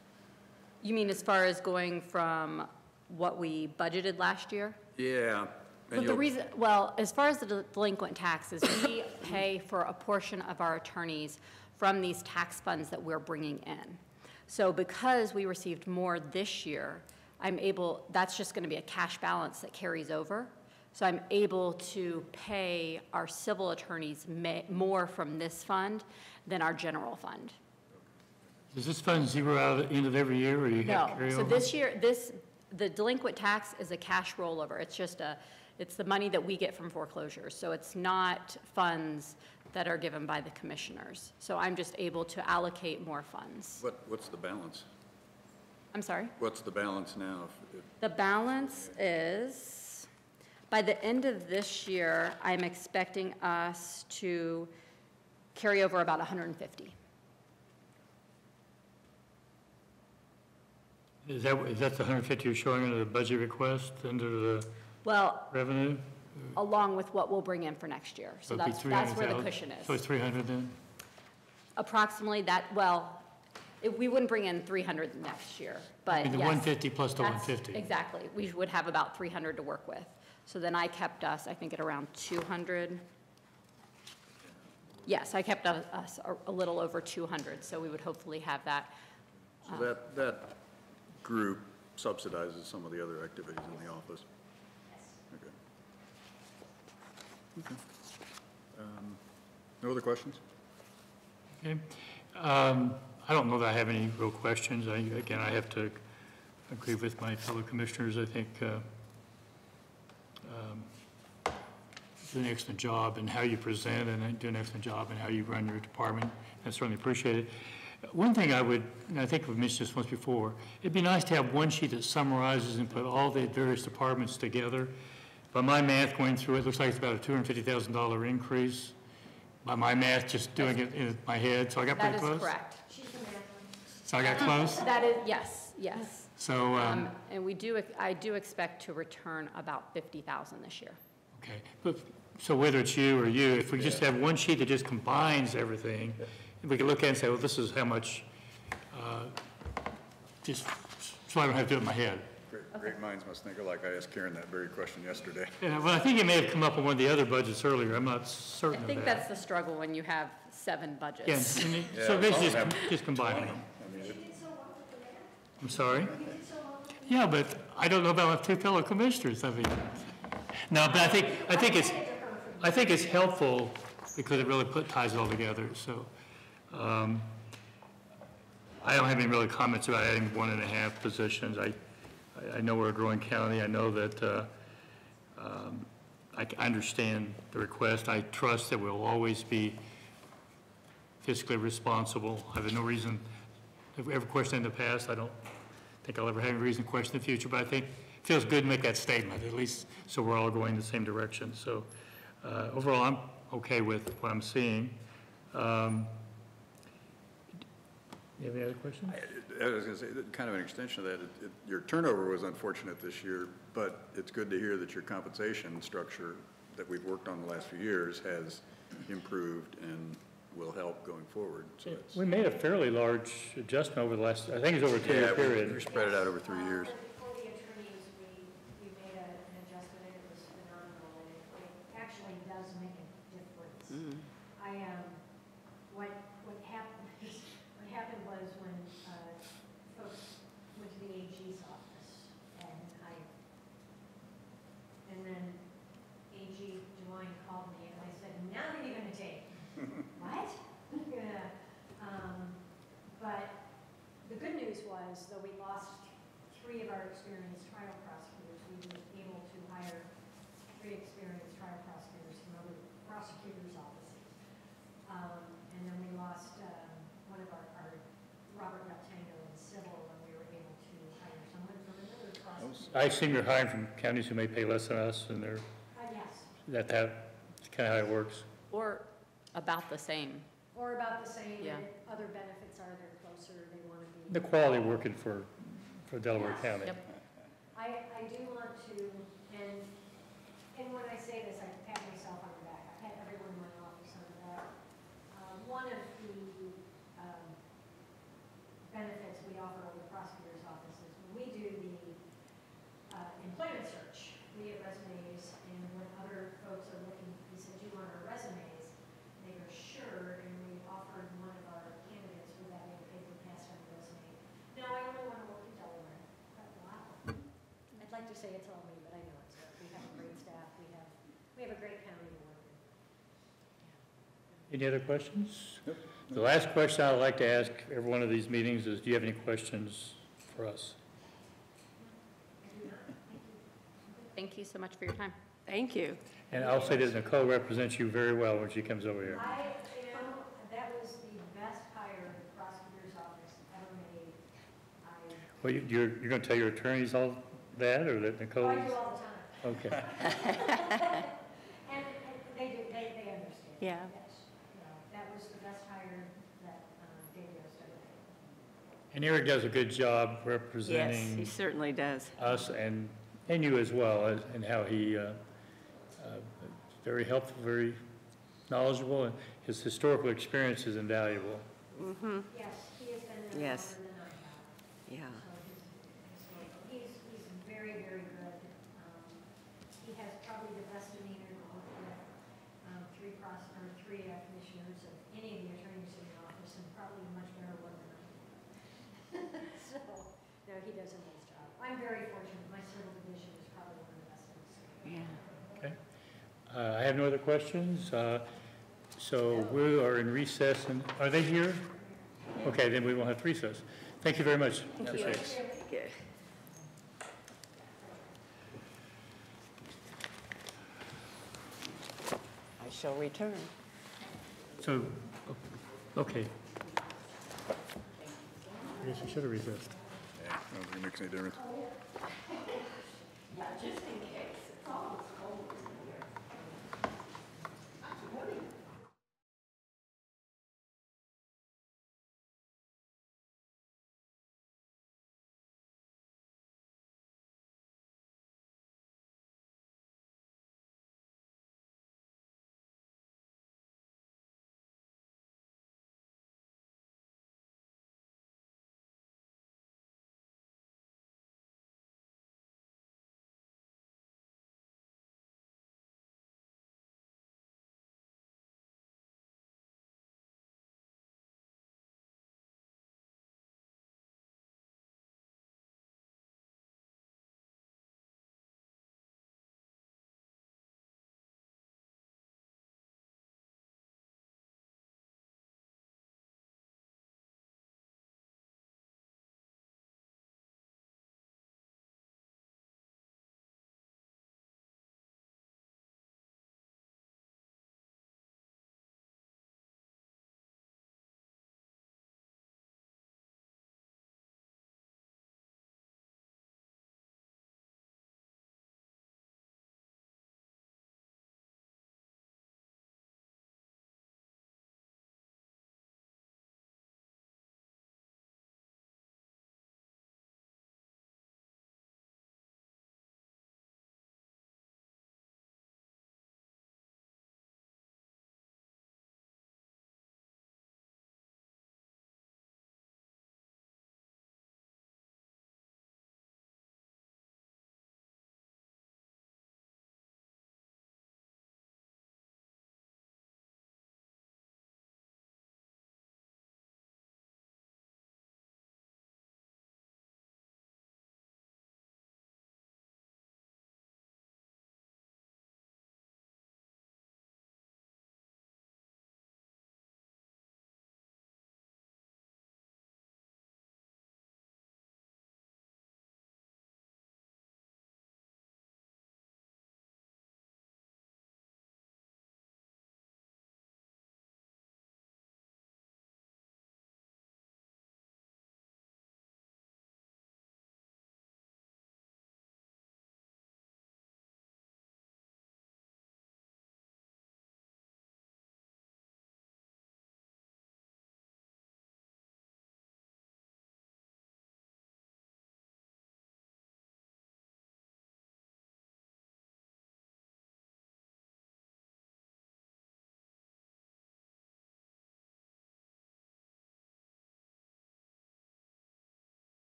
You mean as far as going from what we budgeted last year? Yeah. But the reason, well, as far as the delinquent taxes, we pay for a portion of our attorneys from these tax funds that we're bringing in. So because we received more this year, that's just going to be a cash balance that carries over. So I'm able to pay our civil attorneys more from this fund than our general fund. Does this fund zero out at the end of every year, or do you have carryover? So this year, the delinquent tax is a cash rollover. It's the money that we get from foreclosures. So it's not funds that are given by the commissioners. So I'm just able to allocate more funds. What's the balance? I'm sorry? What's the balance now? The balance is, by the end of this year, I'm expecting us to carry over about 150. Is that the 150 you're showing under the budget request, under the Well, revenue? along with what we'll bring in for next year. So it'd be that's where the 300,000. cushion is. So it's 300 then? Approximately that, we wouldn't bring in 300 next year, but The yes, 150 plus the that's- 150. Exactly. We would have about 300 to work with. So then I kept us, I think, at around 200. Yes, I kept us a little over 200, so we would hopefully have that. So that group subsidizes some of the other activities in the office? Okay. Okay. No other questions? Okay. I don't know that I have any real questions. Again, I have to agree with my fellow commissioners. I think do an excellent job in how you present and do an excellent job in how you run your department. I certainly appreciate it. One thing and I think we've mentioned this once before, it'd be nice to have one sheet that summarizes and put all the various departments together. By my math going through it, looks like it's about a $250,000 increase. By my math, just doing it in my head, so I got pretty close? That is correct. So I got close? That is, yes. So, And I do expect to return about 50,000 this year. okay. So whether it's you or you, if we just have one sheet that just combines everything, we can look at it and say, well, this is how much, just so I don't have to do it in my head. Great minds must think alike. I asked Karen that very question yesterday. Yeah, well, I think it may have come up on one of the other budgets earlier. I'm not I certain of that. think that's the struggle when you have 7 budgets. Yeah, and Yeah, so basically some of just combining them. I mean, I'm sorry? Yeah, but I don't know about my two fellow commissioners. I mean, no, but I think it's helpful because it really ties it all together. So I don't have any really comments about adding 1.5 positions. I know we're a growing county. I know that I understand the request. I trust that we'll always be fiscally responsible. I have no reason, if we ever questioned in the past, I don't think I'll ever have any reason to question in the future, but I think feels good to make that statement, at least, so we're all going the same direction. So overall, I'm okay with what I'm seeing. You have any other questions? I was going to say, kind of an extension of that, your turnover was unfortunate this year, but it's good to hear that your compensation structure that we've worked on the last few years has improved and will help going forward. So it's, We made a fairly large adjustment over the last, I think it's over a two-year yeah, period. we spread it out over 3 years. For the attorneys, we made an adjustment, and it was phenomenal, and it actually does make a difference. What happened was when folks went to the AG's office, and then AG DeWine called me, and I said, now who are you gonna take? What? Yeah. But the good news was, though we lost 3 of our experienced trial prosecutors, we were able to hire 3 experienced trial prosecutors from other prosecutors' offices. And then we lost one of our Robert Rectango in civil, and we were able to hire someone from another prosecutor. I assume you're hiring from counties who may pay less than us, and they're, Yes, that's kind of how it works. Or about the same. or about the same, Yeah. and other benefits are they're closer, they want to be. The quality working for Delaware County. Yep. I do want to, and when I say this, I pat myself on the back. I pat everyone in my office on the back. One of the benefits we offer over the prosecutor's office is when we do the employment search, we get resumes, and when other folks are looking, we said, do you want our resumes? They go, sure, and we offered one of our candidates without being paid to pass on the resume. No, I only want to work in Delaware. I thought, wow. I'd like to say it's all me, but I know it's not. We have a great staff. We have a great county to work in. Any other questions? The last question I would like to ask every one of these meetings is, do you have any questions for us? Thank you so much for your time. Thank you. And I'll say that Nicole represents you very well when she comes over here. That was the best hire the prosecutor's office ever made. Well, you're going to tell your attorneys all that, or that Nicole? I do all the time. Okay. And they do, they understand. Yeah. Yes. That was the best hire that David Yost ever made. And Eric does a good job Yes, he representing certainly does. us and you as well, and how he very helpful, very knowledgeable, and his historical experience is invaluable. Yes, he has been there Yes. longer than I have. Yeah. So he's very, very good. He has probably the best demeanor to work with 3 commissioners of any of the attorneys in the office, and probably a much better one than I do. So, no, he does a nice job. I'm very fortunate. My civil division is probably one of the best in the state. Yeah. Okay. I have no other questions. So we are in recess, and are they here? Okay, then we will have recess. Thank you very much. Appreciate it. Good. I shall return. So, okay. I guess we should have recessed. Yeah, I don't think it makes any difference. Just in case. It's almost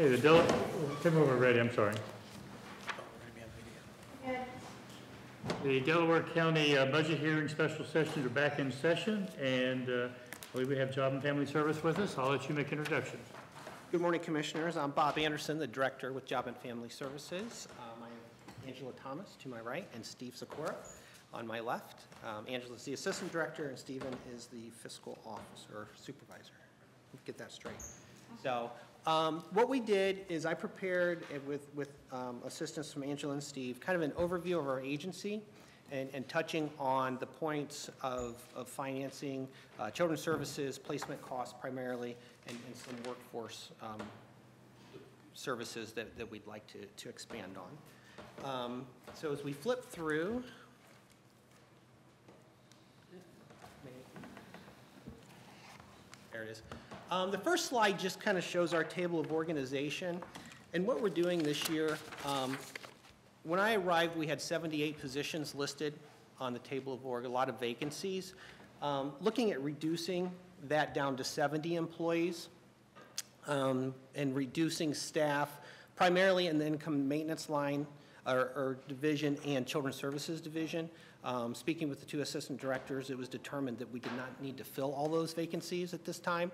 Okay, Tim, we're ready, I'm sorry. The Delaware County Budget Hearing Special Sessions are back in session, and I believe we have Job and Family Service with us. I'll let you make introductions. Good morning, Commissioners. I'm Bob Anderson, the Director with Job and Family Services. I have Angela Thomas to my right and Steve Sikora on my left. Angela's the Assistant Director and Stephen is the Fiscal Officer or Supervisor. Get that straight. So what we did is I prepared with assistance from Angela and Steve kind of an overview of our agency and touching on the points of financing, children's services, placement costs primarily, and some workforce services that we'd like to expand on. So as we flip through, there it is. The first slide just kind of shows our table of organization. And what we're doing this year, when I arrived, we had 78 positions listed on the table of org, a lot of vacancies. Looking at reducing that down to 70 employees and reducing staff primarily in the income maintenance line or division and children's services division. Speaking with the two assistant directors, it was determined that we did not need to fill all those vacancies at this time.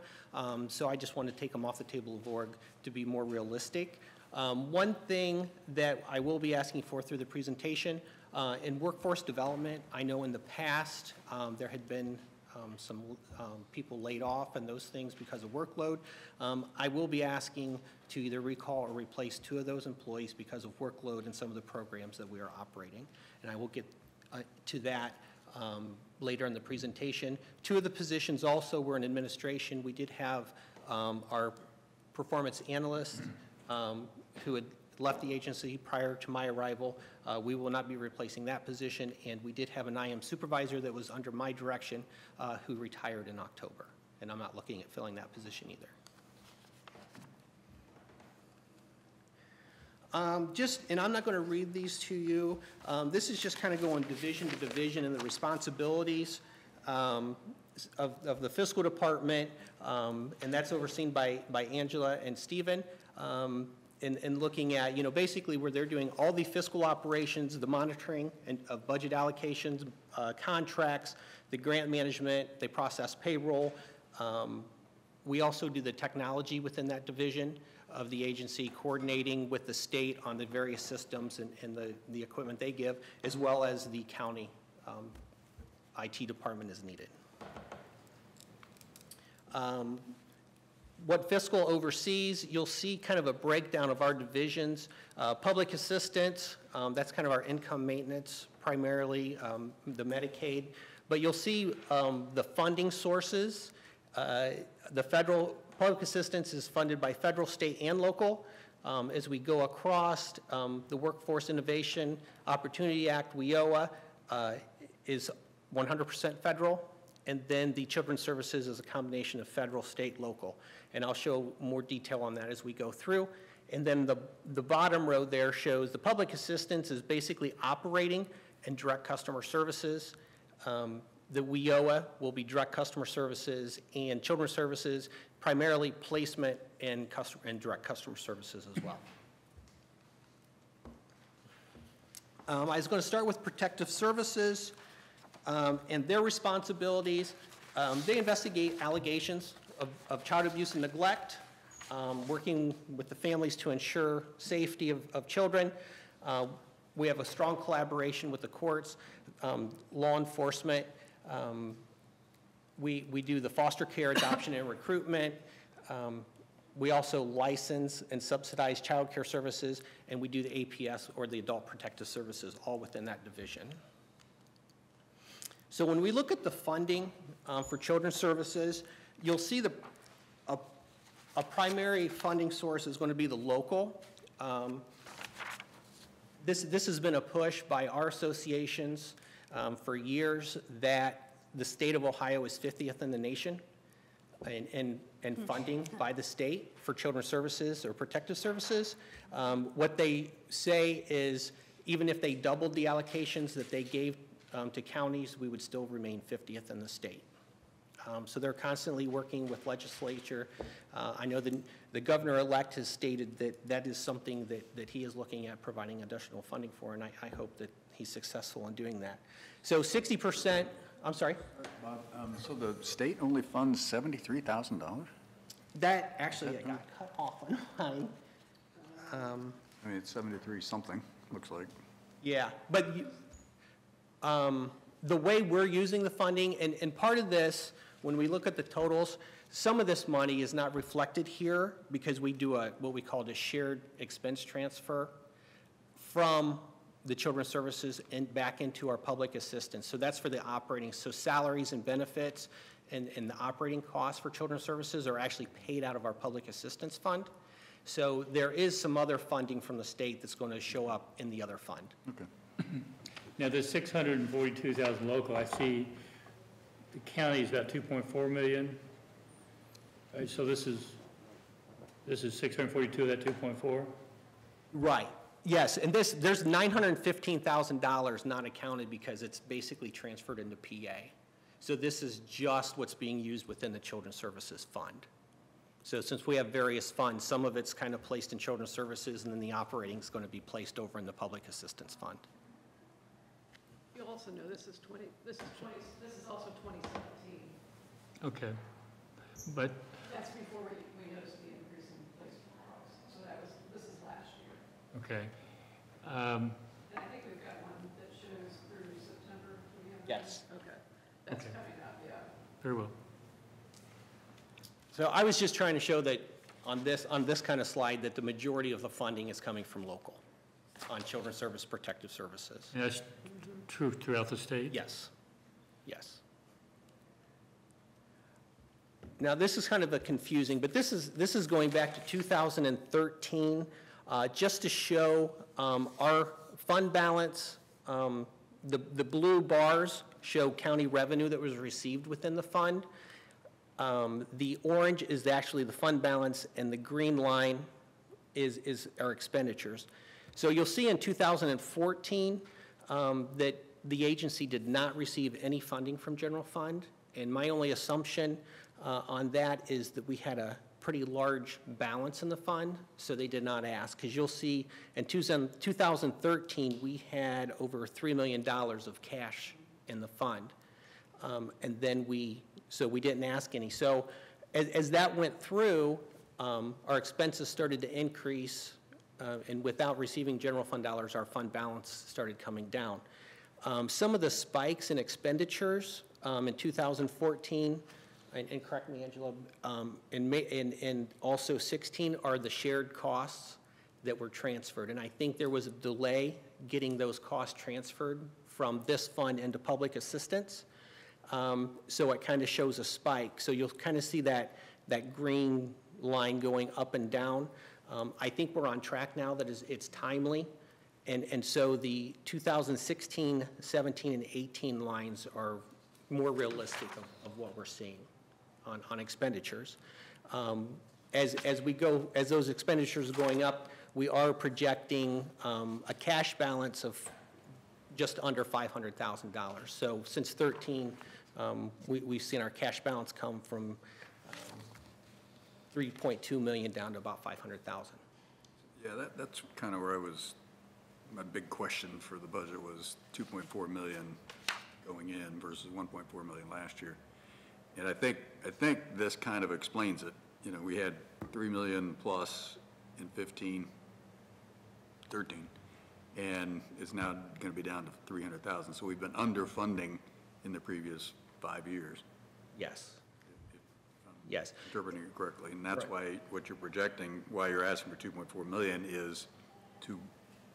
So I just wanted to take them off the table of org to be more realistic. One thing that I will be asking for through the presentation, in workforce development, I know in the past there had been some people laid off and those things because of workload. I will be asking to either recall or replace 2 of those employees because of workload and some of the programs that we are operating. And I will get to that later in the presentation. 2 of the positions also were in administration. We did have our performance analyst who had left the agency prior to my arrival. We will not be replacing that position, and we did have an IM supervisor that was under my direction who retired in October, and I'm not looking at filling that position either. And I'm not going to read these to you. This is just kind of going division to division in the responsibilities of the fiscal department, and that's overseen by Angela and Stephen. And looking at, basically where they're doing all the fiscal operations, the monitoring of budget allocations, contracts, the grant management, they process payroll. We also do the technology within that division of the agency, coordinating with the state on the various systems and the equipment they give, as well as the county IT department as needed. What fiscal oversees, you'll see kind of a breakdown of our divisions. Public assistance, that's kind of our income maintenance, primarily the Medicaid. But you'll see the funding sources. The federal public assistance is funded by federal, state, and local. As we go across, the Workforce Innovation Opportunity Act, WIOA, is 100% federal. And then the Children's Services is a combination of federal, state, local. And I'll show more detail on that as we go through. And then the bottom row there shows the public assistance is basically operating and direct customer services. The WIOA will be direct customer services, and Children's Services, primarily placement and direct customer services as well. I was going to start with protective services and their responsibilities. They investigate allegations of child abuse and neglect, working with the families to ensure safety of children. We have a strong collaboration with the courts, law enforcement. We do the foster care, adoption, and recruitment. We also license and subsidize child care services, and we do the APS, or the Adult Protective Services, all within that division. So when we look at the funding for children's services, you'll see a primary funding source is going to be the local. This has been a push by our associations for years that the state of Ohio is 50th in the nation in funding by the state for children's services or protective services. What they say is even if they doubled the allocations that they gave to counties, we would still remain 50th in the state. So they're constantly working with legislature. I know the governor-elect has stated that that is something that he is looking at providing additional funding for, and I hope that he's successful in doing that. So 60%, I'm sorry? Bob, so the state only funds $73,000? That actually got cut off on mine. I mean, it's 73 something, looks like. Yeah, but the way we're using the funding, and part of this, when we look at the totals, some of this money is not reflected here because we do what we call a shared expense transfer from the children's services and back into our public assistance. So that's for the operating, so salaries and benefits and the operating costs for children's services are actually paid out of our public assistance fund. So there is some other funding from the state that's going to show up in the other fund. Okay. Now, the 642,000 local, I see the county is about 2.4 million. So this is 642 of that 2.4? Right, yes, and there's $915,000 not accounted because it's basically transferred into PA. So this is just what's being used within the Children's Services Fund. So since we have various funds, some of it's kind of placed in Children's Services, and then the operating is going to be placed over in the Public Assistance Fund. You'll also know this is also 2017. Okay. But, That's before we noticed the increase in placement costs. So this is last year. okay. And I think we've got one that shows through September. Do we have one? Yes. Okay. That's Okay. coming up, yeah. Very well. So I was just trying to show that on this kind of slide that the majority of the funding is coming from local on Children's Service Protective Services. And that's true throughout the state? Yes, yes. Now, this is kind of a confusing, but this is going back to 2013, just to show our fund balance. The blue bars show county revenue that was received within the fund. The orange is actually the fund balance, and the green line is our expenditures. So you'll see in 2014 that the agency did not receive any funding from general fund, and my only assumption on that is that we had a pretty large balance in the fund, so they did not ask. Because you'll see in 2013, we had over $3 million of cash in the fund. And then so we didn't ask any. So as that went through, our expenses started to increase, and without receiving general fund dollars, our fund balance started coming down. Some of the spikes in expenditures in 2014, and correct me, Angela, and also 16 are the shared costs that were transferred. And I think there was a delay getting those costs transferred from this fund into public assistance. So it kind of shows a spike. So you'll kind of see that green line going up and down. I think we're on track now that it's timely. And so the 2016, 17, and 18 lines are more realistic of what we're seeing on expenditures. As those expenditures are going up, we are projecting a cash balance of just under $500,000. So since 13, we've seen our cash balance come from 3.2 million down to about 500,000. Yeah, that's kind of where my big question for the budget was 2.4 million going in versus 1.4 million last year. And I think this kind of explains it. You know, we had 3 million plus in 15, 13, and it's now going to be down to 300,000. So we've been underfunding in the previous 5 years. Yes. If I'm Yes. interpreting it correctly, and that's Right. why what you're projecting, why you're asking for 2.4 million is to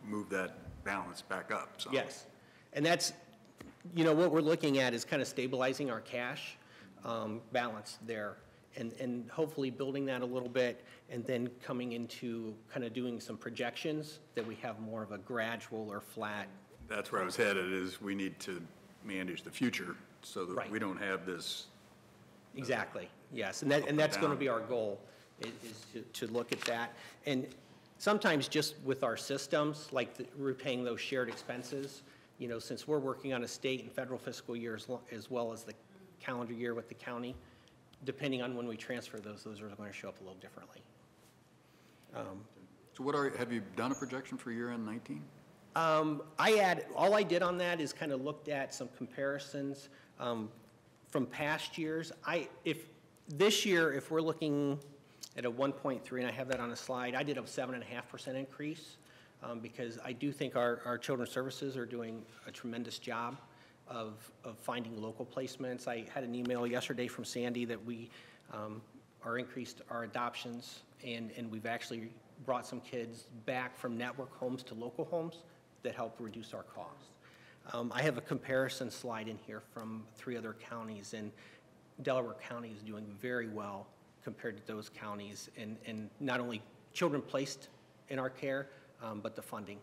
move that balance back up. So. Yes. And that's, what we're looking at is kind of stabilizing our cash balance there and hopefully building that a little bit and then coming into kind of doing some projections that we have more of a gradual or flat. That's where I was headed, is we need to manage the future so that Right. we don't have this. Exactly, yes. And that's going to be our goal, is to look at that. And sometimes just with our systems, like repaying those shared expenses, since we're working on a state and federal fiscal year as well as the calendar year with the county. Depending on when we transfer those are going to show up a little differently. So have you done a projection for year-end 19? All I did on that is kind of looked at some comparisons from past years. If this year, if we're looking at a 1.3, and I have that on a slide, I did a 7.5% increase because I do think our children's services are doing a tremendous job of finding local placements. I had an email yesterday from Sandy that we are increased our adoptions, and we've actually brought some kids back from network homes to local homes that help reduce our costs. I have a comparison slide in here from 3 other counties, and Delaware County is doing very well compared to those counties, and not only children placed in our care, but the funding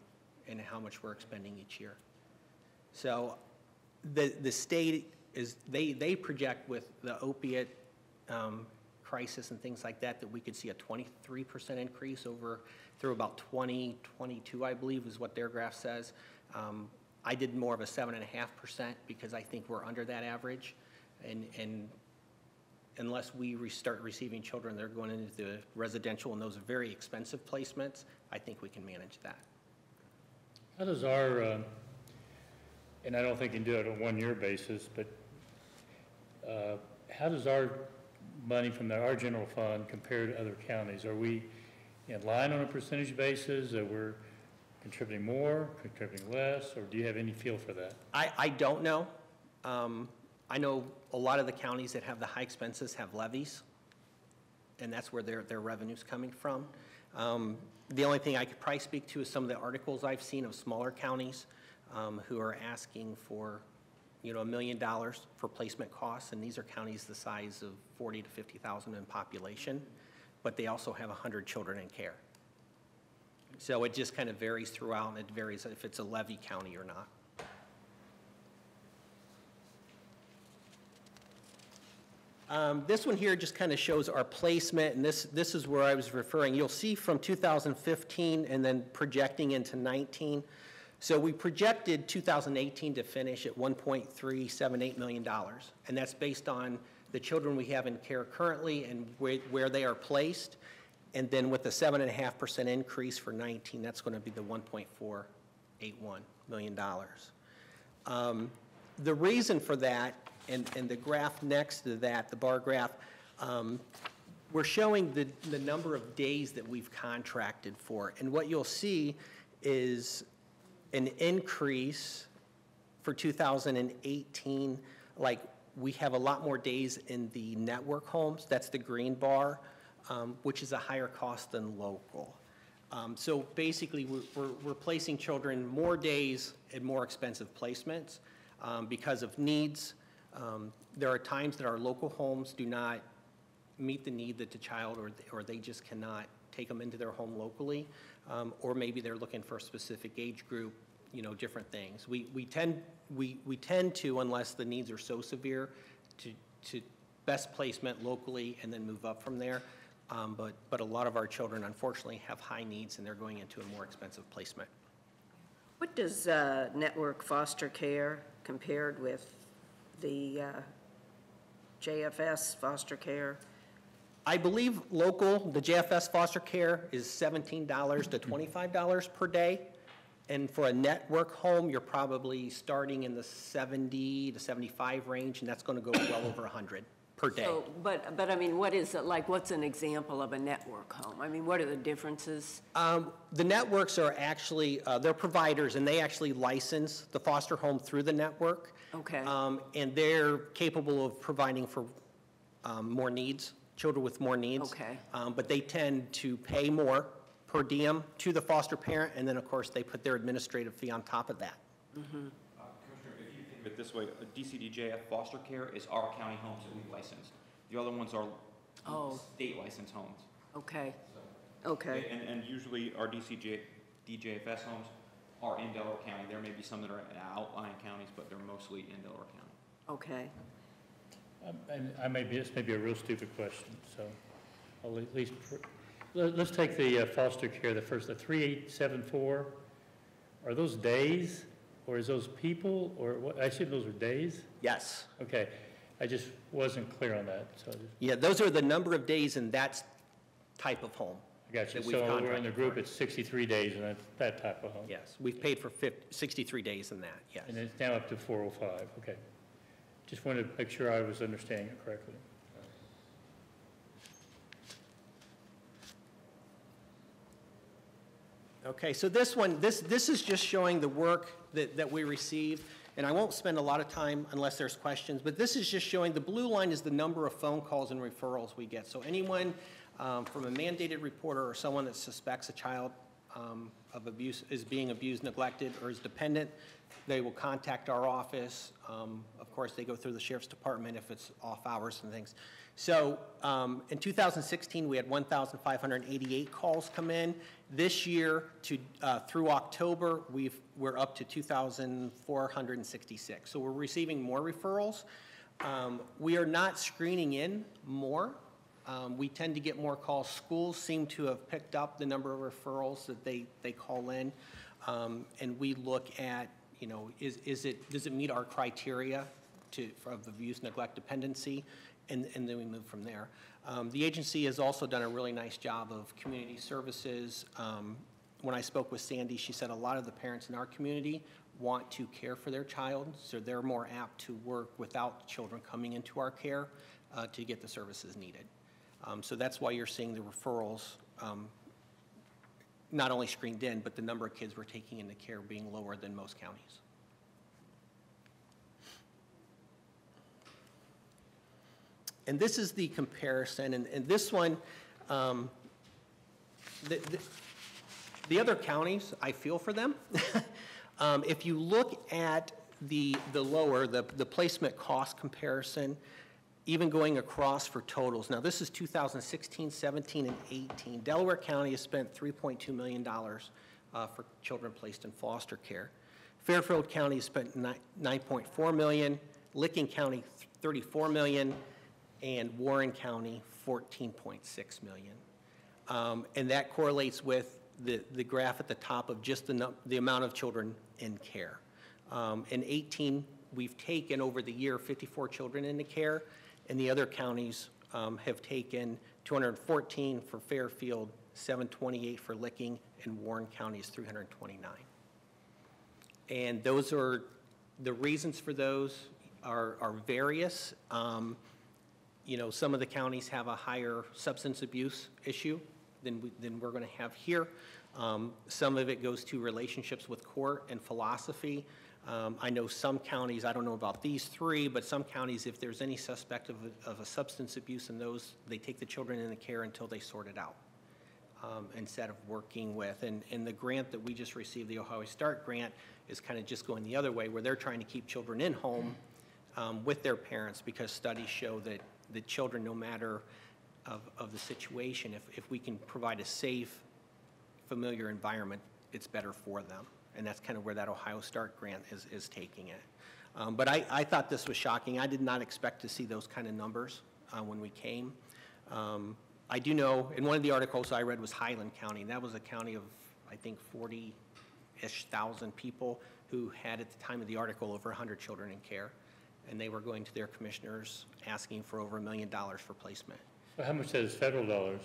and how much we're expending each year. So the state is, they project with the opiate crisis and things like that we could see a 23% increase through about 2022, I believe, is what their graph says. I did more of a 7.5% because I think we're under that average, and unless we start receiving children that are going into the residential and those are very expensive placements, I think we can manage that. How does our, and I don't think you can do it on a one-year basis, but how does our money from our general fund compare to other counties? Are we in line on a percentage basis, or we're contributing more, contributing less, or do you have any feel for that? I don't know. I know a lot of the counties that have the high expenses have levies, and that's where their revenue's coming from. The only thing I could probably speak to is some of the articles I've seen of smaller counties who are asking for, $1 million for placement costs, and these are counties the size of 40 to 50,000 in population, but they also have 100 children in care. So it just kind of varies throughout, and it varies if it's a levy county or not. This one here just kind of shows our placement, and this is where I was referring. You'll see from 2015 and then projecting into 19. So we projected 2018 to finish at $1.378 million, and that's based on the children we have in care currently and where they are placed. And then with the 7.5% increase for 19, that's going to be the $1.481 million. The reason for that, and the graph next to that, the bar graph, we're showing the number of days that we've contracted for. And what you'll see is an increase for 2018, like we have a lot more days in the network homes. That's the green bar, which is a higher cost than local. So basically, we're placing children more days in more expensive placements because of needs. There are times that our local homes do not meet the need that the child or they just cannot take them into their home locally, or maybe they're looking for a specific age group, different things. We tend to, unless the needs are so severe, to best placement locally and then move up from there. But a lot of our children, unfortunately, have high needs and they're going into a more expensive placement. What does network foster care compared with the JFS foster care? I believe local, the JFS foster care is $17 to $25 per day. And for a network home, you're probably starting in the 70 to 75 range, and that's going to go well over 100 per day. So, but I mean, what is it like? What's an example of a network home? I mean, what are the differences? The networks are actually, they're providers, and they actually license the foster home through the network. Okay. And they're capable of providing for more needs, children with more needs. Okay. But they tend to pay more per diem to the foster parent, and then, of course, they put their administrative fee on top of that. Mm-hmm. Commissioner, if you think of it this way, a DCDJF foster care is our county homes that we've licensed. The other ones are state licensed homes. Okay. So, Okay. And usually our DJFS homes are in Delaware County. There may be some that are in outlying counties, but they're mostly in Delaware County. Okay. And this may be a real stupid question, so I'll at least, let's take the foster care, the 3874. Are those days, or is those people, or what? I assume those are days? Yes. Okay. I just wasn't clear on that, so I just, Yeah, those are the number of days in that type of home. I got you. that we've So we're in contracted the group, for. it's 63 days, and that's that type of home. Yes, we've paid for 63 days in that, yes. And it's now up to 405, okay. Just wanted to make sure I was understanding it correctly. Okay, so this one, this is just showing the work that we received, and I won't spend a lot of time unless there's questions, but this is just showing, the blue line is the number of phone calls and referrals we get. So anyone from a mandated reporter or someone that suspects a child of abuse, is being abused, neglected, or is dependent, they will contact our office. Of course, they go through the sheriff's department if it's off hours and things. So in 2016, we had 1,588 calls come in. This year, through October, we're up to 2,466. So we're receiving more referrals. We are not screening in more. We tend to get more calls. Schools seem to have picked up the number of referrals that they call in. And we look at, you know, does it meet our criteria of abuse, neglect, dependency? And then we move from there. The agency has also done a really nice job of community services. When I spoke with Sandy, she said a lot of the parents in our community want to care for their child, so they're more apt to work without children coming into our care to get the services needed. So that's why you're seeing the referrals not only screened in, but the number of kids we're taking into care being lower than most counties. And this is the comparison, and this one, the other counties, I feel for them. If you look at the placement cost comparison, even going across for totals. Now, this is 2016, 17, and 18. Delaware County has spent $3.2 million for children placed in foster care. Fairfield County has spent $9.4 million, Licking County $34 million, and Warren County $14.6 million. And that correlates with the graph at the top of just the amount of children in care. In 18, we've taken over the year 54 children into care, and the other counties have taken 214 for Fairfield, 728 for Licking, and Warren County is 329. And those are, the reasons for those are various. You know, some of the counties have a higher substance abuse issue than we're going to have here. Some of it goes to relationships with court and philosophy. I know some counties, I don't know about these three, but some counties, if there's any suspect of a substance abuse in those, they take the children into care until they sort it out, instead of working with. And the grant that we just received, the Ohio Start grant, is kind of just going the other way, where they're trying to keep children in home with their parents, because studies show that the children, no matter of the situation, if we can provide a safe, familiar environment, it's better for them. And that's kind of where that Ohio Start grant is taking it. But I thought this was shocking. I did not expect to see those kind of numbers when we came. I do know, in one of the articles I read was Highland County, and that was a county of, I think, 40-ish thousand people who had, at the time of the article, over 100 children in care. And they were going to their commissioners asking for over $1 million for placement. So how much of that is federal dollars?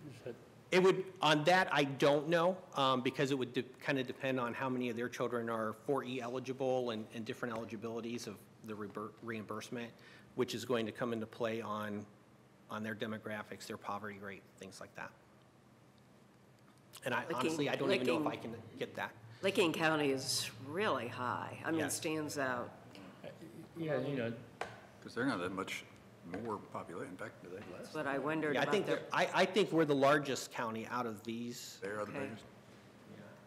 Is that, It would, on that, I don't know, because it would kind of depend on how many of their children are 4E eligible and different eligibilities of the reimbursement, which is going to come into play on their demographics, their poverty rate, things like that. And honestly, I don't even know if I can get that. Licking County is really high. I mean, it Yes. stands out. yeah, you know, Because they're not that much more populated. In fact, do they less? But I wondered Yeah, about their, I think we're the largest county out of these. They are the Okay. biggest.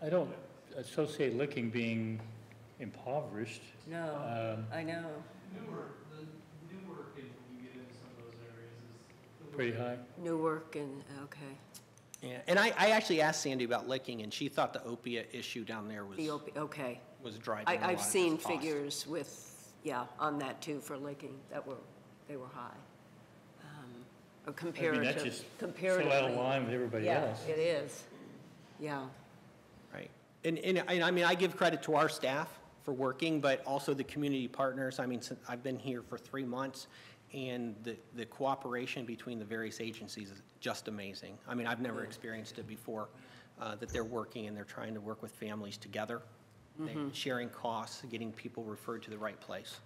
I don't associate Licking being impoverished. no, I know. Newark, the Newark, if you get into some of those areas, is. Pretty high. Newark and, okay. Yeah, and I actually asked Sandy about Licking, and she thought the opiate issue down there Okay. was driving a lot I've of seen this cost. figures with, yeah, on that too for Licking, they were high. Or I mean, comparative, that's just so comparatively. out of line with everybody else. Yeah, it is, yeah. Right. And I mean, I give credit to our staff for working, but also the community partners. I mean, I've been here for 3 months, and the cooperation between the various agencies is just amazing. I mean, I've never experienced it before, that they're working and they're trying to work with families together, sharing costs, getting people referred to the right place.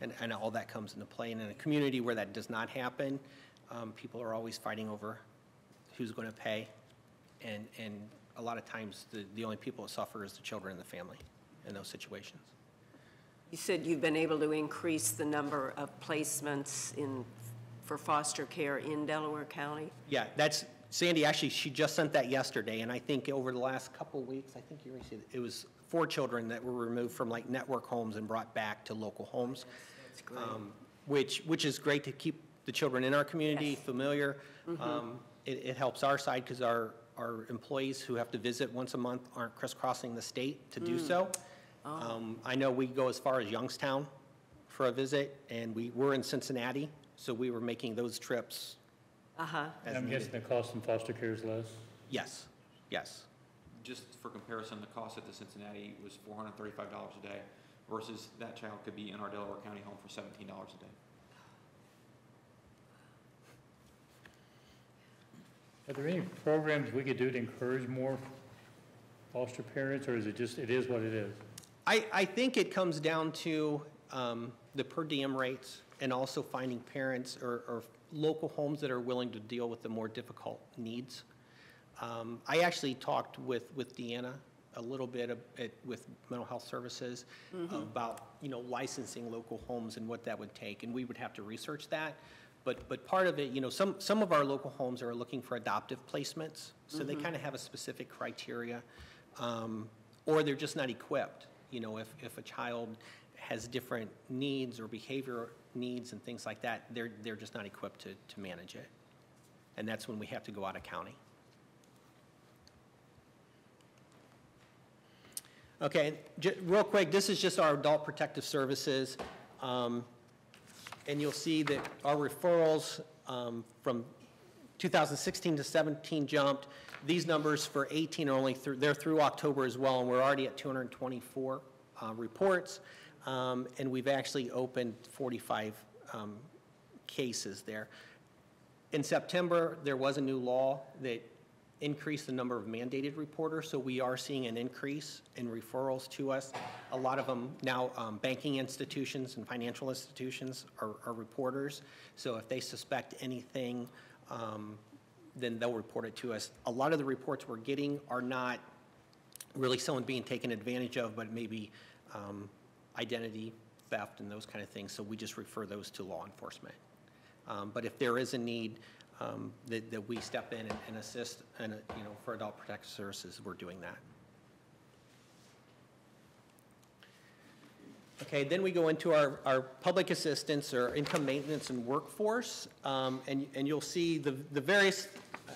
And all that comes into play. And in a community where that does not happen, people are always fighting over who's going to pay. And a lot of times, the only people that suffer is the children and the family in those situations. You said you've been able to increase the number of placements for foster care in Delaware County? Yeah, that's, Sandy, actually, she just sent that yesterday, and I think over the last couple of weeks, I think you already said it was 4 children that were removed from like network homes and brought back to local homes. That's great. Which is great to keep the children in our community Yes. familiar. It helps our side because our employees who have to visit once a month aren't crisscrossing the state to do so. I know we go as far as Youngstown for a visit, and we're in Cincinnati, so we were making those trips. Uh-huh. as I'm needed. guessing the cost in foster care is less? Yes, yes. Just for comparison, the cost at the Cincinnati was $435 a day versus that child could be in our Delaware County home for $17 a day. Are there any programs we could do to encourage more foster parents, or is it just, it is what it is? I think it comes down to the per diem rates and also finding parents or local homes that are willing to deal with the more difficult needs. I actually talked with Deanna a little bit with Mental Health Services about, licensing local homes and what that would take, and we would have to research that. But part of it, some of our local homes are looking for adoptive placements, so they kind of have a specific criteria, or they're just not equipped. If a child has different needs or behavior needs and things like that, they're just not equipped to manage it. And that's when we have to go out of county. Okay, real quick, this is just our adult protective services. And you'll see that our referrals from 2016 to 17 jumped. These numbers for 18 are only they're through October as well, and we're already at 224 reports. And we've actually opened 45 cases there. In September, there was a new law that increased the number of mandated reporters, so we are seeing an increase in referrals to us. A lot of them now, banking institutions and financial institutions are reporters, so if they suspect anything, then they'll report it to us. A lot of the reports we're getting are not really someone being taken advantage of, but maybe identity theft and those kind of things, so we just refer those to law enforcement. But if there is a need, that we step in and assist, and for adult protective services, we're doing that. Okay, then we go into our public assistance or income maintenance and workforce, and you'll see the various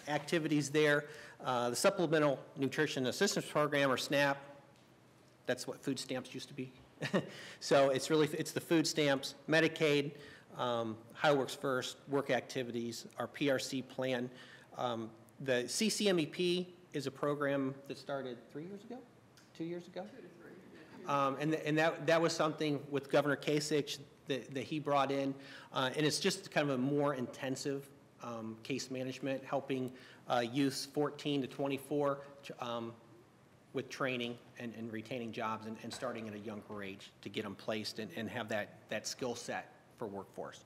activities there. The Supplemental Nutrition Assistance Program, or SNAP, that's what food stamps used to be. So it's the food stamps, Medicaid, How Works First, work activities, our PRC plan. The CCMEP is a program that started 3 years ago, 2 years ago? And that was something with Governor Kasich that he brought in. And it's just kind of a more intensive case management, helping youths 14 to 24 with training and retaining jobs and starting at a younger age to get them placed and have that skill set for workforce.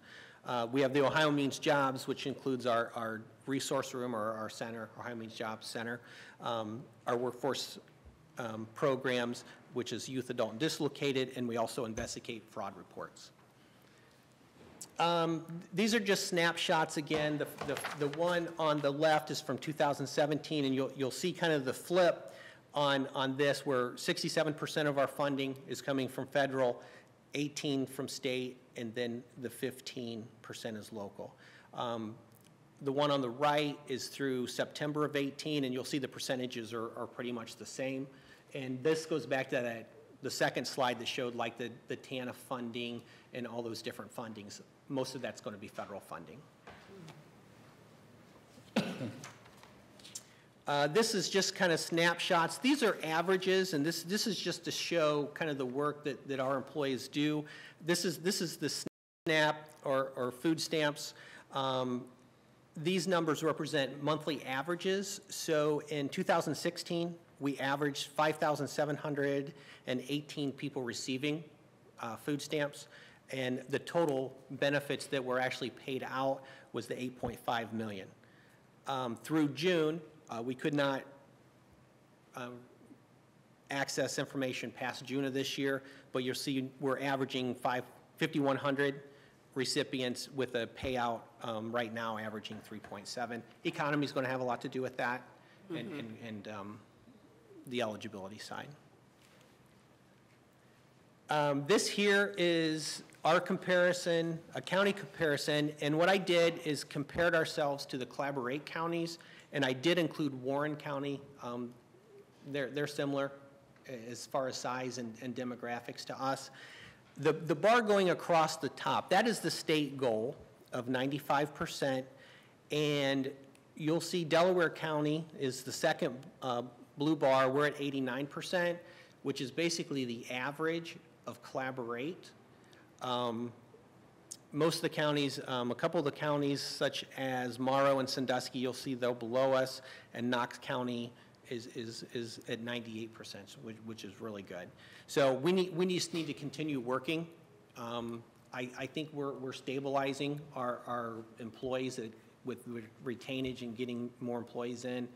We have the Ohio Means Jobs, which includes our resource room or our center, Ohio Means Jobs Center, our workforce programs, which is youth, adult, and dislocated, and we also investigate fraud reports. These are just snapshots again. The one on the left is from 2017, and you'll see kind of the flip on this, where 67% of our funding is coming from federal, 18 from state, and then the 15% is local. The one on the right is through September of 18, and you'll see the percentages are pretty much the same. And this goes back to the second slide that showed like the TANF funding and all those different fundings. Most of that's going to be federal funding. This is just kind of snapshots. These are averages, and this is just to show kind of the work that our employees do. This is the SNAP or food stamps. These numbers represent monthly averages. So in 2016, we averaged 5,718 people receiving food stamps, and the total benefits that were actually paid out was the 8.5 million. Through June, we could not access information past June of this year, but you'll see we're averaging 5,100 recipients with a payout right now averaging 3.7. Economy is going to have a lot to do with that, and the eligibility side. This here is our comparison, a county comparison, and what I did is compared ourselves to the Collaborate counties, and I did include Warren County. They're similar as far as size and demographics to us. The bar going across the top, that is the state goal of 95%, and you'll see Delaware County is the second blue bar. We're at 89%, which is basically the average of Collaborate. Most of the counties, a couple of the counties such as Morrow and Sandusky, you'll see they're below us, and Knox County is at 98%, which is really good. So we just need to continue working. I think we're stabilizing our employees with retainage and getting more employees in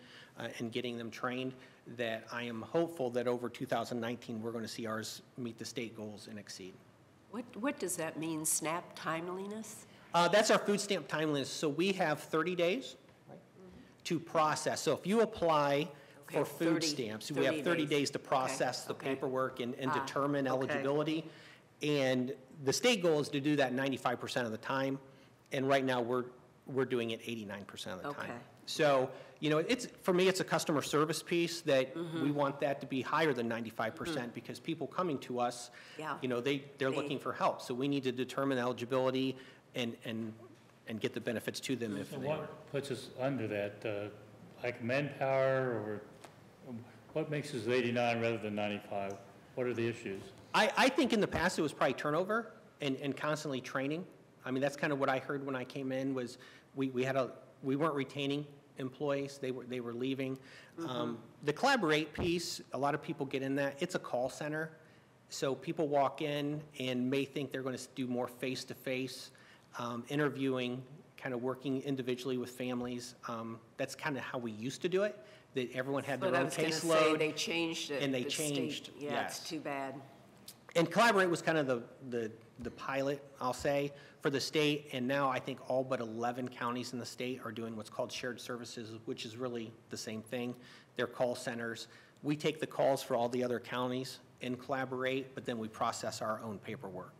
and getting them trained, that I am hopeful that over 2019 we're going to see ours meet the state goals and exceed. What does that mean, SNAP timeliness? That's our food stamp timeliness. So we have 30 days to process. So if you apply for food stamps, we have 30 days to process the paperwork and determine eligibility. And the state goal is to do that 95% of the time. And right now we're doing it 89% of the time. So, you know, for me, it's a customer service piece that we want that to be higher than 95% because people coming to us, you know, they're looking for help. So we need to determine eligibility and get the benefits to them. So what puts us under that, like manpower, or what makes us 89 rather than 95? What are the issues? I think in the past it was probably turnover and constantly training. I mean, that's kind of what I heard when I came in was we weren't retaining employees, they were leaving. The Collaborate piece, a lot of people get in that. It's a call center, so people walk in and may think they're going to do more face-to-face interviewing, kind of working individually with families. That's kind of how we used to do it, that everyone had their own caseload. They changed it. And they changed, yeah, yes. It's too bad. And Collaborate was kind of the pilot, I'll say, for the state, and now I think all but 11 counties in the state are doing what's called shared services, which is really the same thing. They're call centers. We take the calls for all the other counties and Collaborate, but then we process our own paperwork.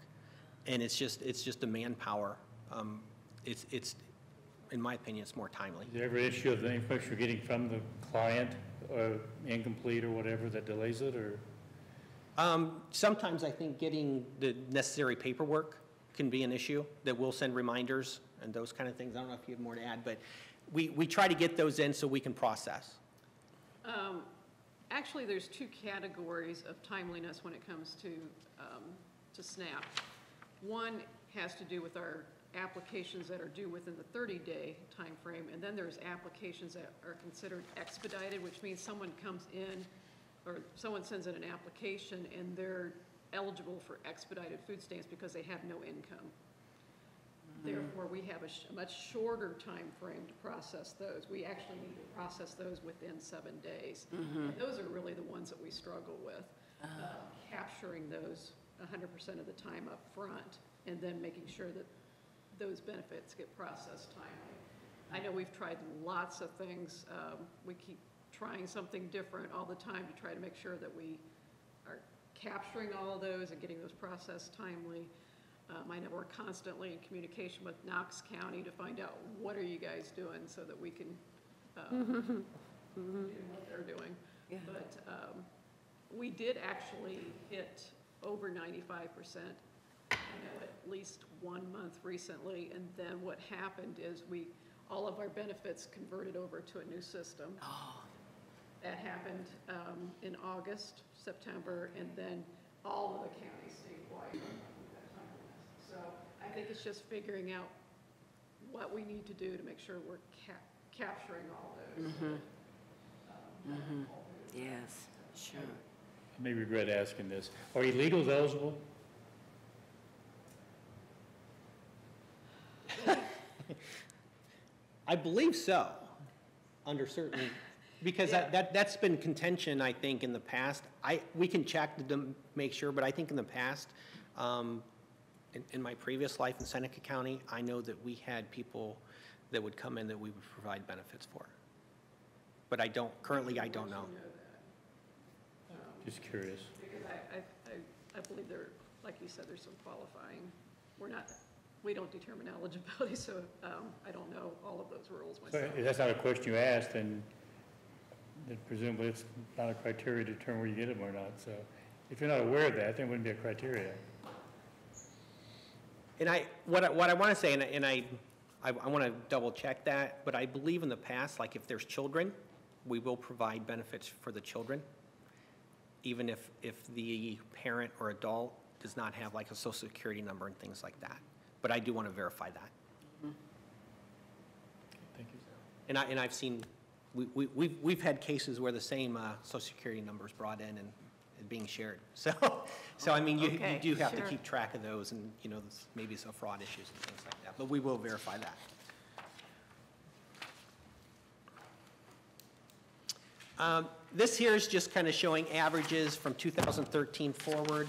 And it's just a manpower. It's in my opinion, it's more timely. Is there ever issue of the information you're getting from the client, or incomplete or whatever, that delays it, or? Sometimes I think getting the necessary paperwork can be an issue, that we'll send reminders and those kind of things. I don't know if you have more to add, but we try to get those in so we can process. Actually, there's two categories of timeliness when it comes to SNAP. One has to do with our applications that are due within the 30-day time frame, and then there's applications that are considered expedited, which means someone comes in or someone sends in an application and they're eligible for expedited food stamps because they have no income. Therefore, we have a much shorter time frame to process those. We actually need to process those within 7 days. And those are really the ones that we struggle with, capturing those 100% of the time up front and then making sure that those benefits get processed timely. I know we've tried lots of things. We keep trying something different all the time to try to make sure that we are capturing all of those and getting those processed timely. I know we're constantly in communication with Knox County to find out what are you guys doing so that we can do what they're doing. Yeah. But we did actually hit over 95%. At least 1 month recently, and then what happened is all of our benefits converted over to a new system. That happened in August, September, and then all of the counties statewide. So I think it's just figuring out what we need to do to make sure we're capturing all those. Yes, sure. I may regret asking this. Are illegals eligible? I believe so, under certain, because that's been contention, I think, in the past. We can check to make sure, but I think in the past, in my previous life in Seneca County, I know that we had people that would come in that we would provide benefits for. But currently I don't know. Just curious. Because I believe there, like you said, there's some qualifying. We don't determine eligibility, so I don't know all of those rules So myself. if that's not a question you asked, then presumably it's not a criteria to determine where you get them or not. So if you're not aware of that, then it wouldn't be a criteria. And what I want to say, and I want to double check that, but I believe in the past, like if there's children, we will provide benefits for the children, even if the parent or adult does not have like a social security number and things like that. But I do want to verify that. Thank you. And I've seen, we've had cases where the same social security number is brought in and being shared. So I mean, you Okay, do have to sure. keep track of those, and maybe some fraud issues and things like that. But we will verify that. This here is just kind of showing averages from 2013 forward,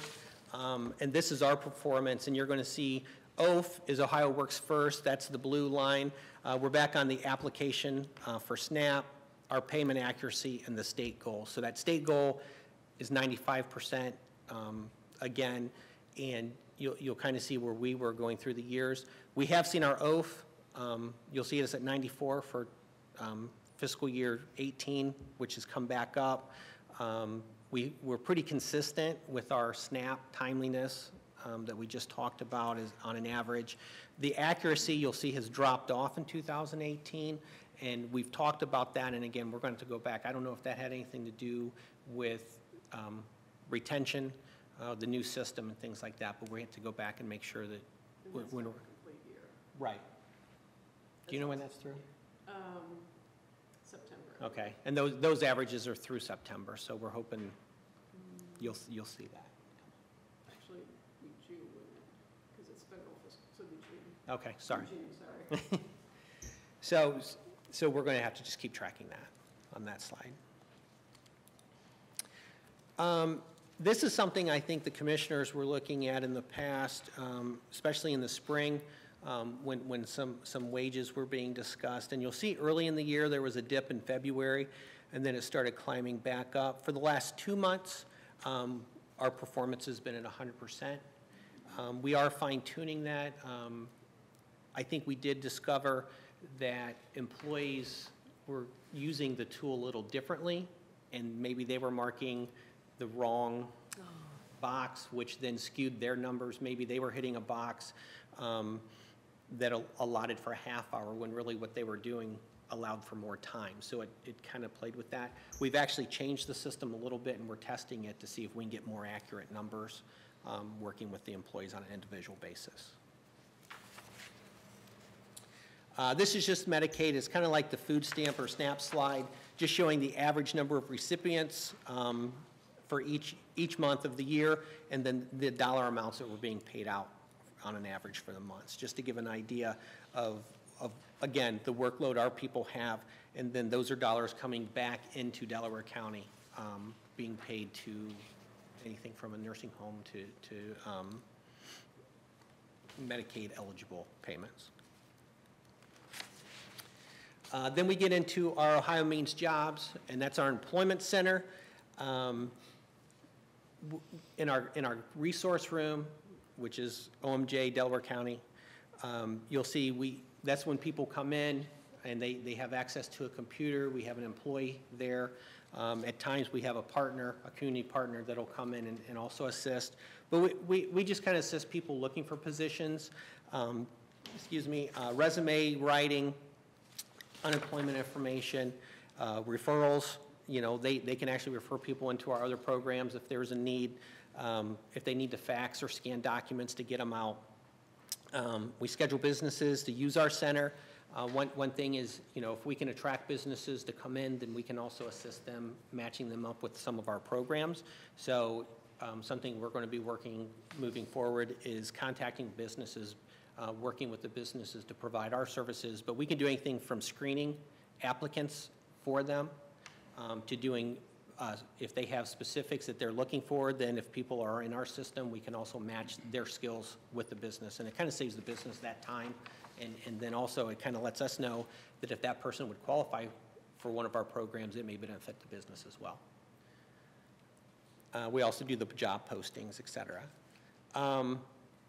and this is our performance. And you're going to see OAF is Ohio Works First. That's the blue line. We're back on the application for SNAP, our payment accuracy, and the state goal. So that state goal is 95% again, and you'll kind of see where we were going through the years. We have seen our OAF. You'll see us at 94 for fiscal year 18, which has come back up. We're pretty consistent with our SNAP timeliness that we just talked about is on an average. The accuracy you'll see has dropped off in 2018, and we've talked about that, and again, we're going to go back. I don't know if that had anything to do with retention, the new system and things like that, but we have to go back and make sure that when we're Complete year, right. Do you know when that's through? September. Okay, and those averages are through September, so we're hoping you'll see that. Actually, be June, because it's federal fiscal, so it'd be June. Okay, sorry. June, sorry. So we're going to have to just keep tracking that on that slide. This is something I think the commissioners were looking at in the past, especially in the spring, when some wages were being discussed. And you'll see early in the year there was a dip in February, and then it started climbing back up. For the last 2 months, our performance has been at 100%. We are fine-tuning that. I think we did discover that employees were using the tool a little differently, and maybe they were marking the wrong box, which then skewed their numbers. Maybe they were hitting a box that allotted for a half hour when really what they were doing allowed for more time. So it kind of played with that. We've actually changed the system a little bit, and we're testing it to see if we can get more accurate numbers working with the employees on an individual basis. This is just Medicaid. It's kind of like the food stamp or SNAP slide, just showing the average number of recipients for each month of the year, and then the dollar amounts that were being paid out on an average for the months, just to give an idea of again, the workload our people have, and then those are dollars coming back into Delaware County, being paid to anything from a nursing home to Medicaid eligible payments. Then we get into our Ohio Means Jobs, and that's our employment center. In our resource room, which is OMJ, Delaware County, you'll see that's when people come in and they have access to a computer. We have an employee there. At times we have a partner, a community partner that'll come in and also assist. But we just kind of assist people looking for positions, resume writing, unemployment information, referrals. you know, they can actually refer people into our other programs if there's a need, if they need to fax or scan documents to get them out. We schedule businesses to use our center. One thing is, you know, if we can attract businesses to come in, then we can also assist them, matching them up with some of our programs. So something we're going to be working moving forward is contacting businesses, working with the businesses to provide our services. But we can do anything from screening applicants for them to doing, if they have specifics that they're looking for, then if people are in our system, we can also match their skills with the business. And it kind of saves the business that time. And then also it kind of lets us know that if that person would qualify for one of our programs, it may benefit the business as well. We also do the job postings, et cetera.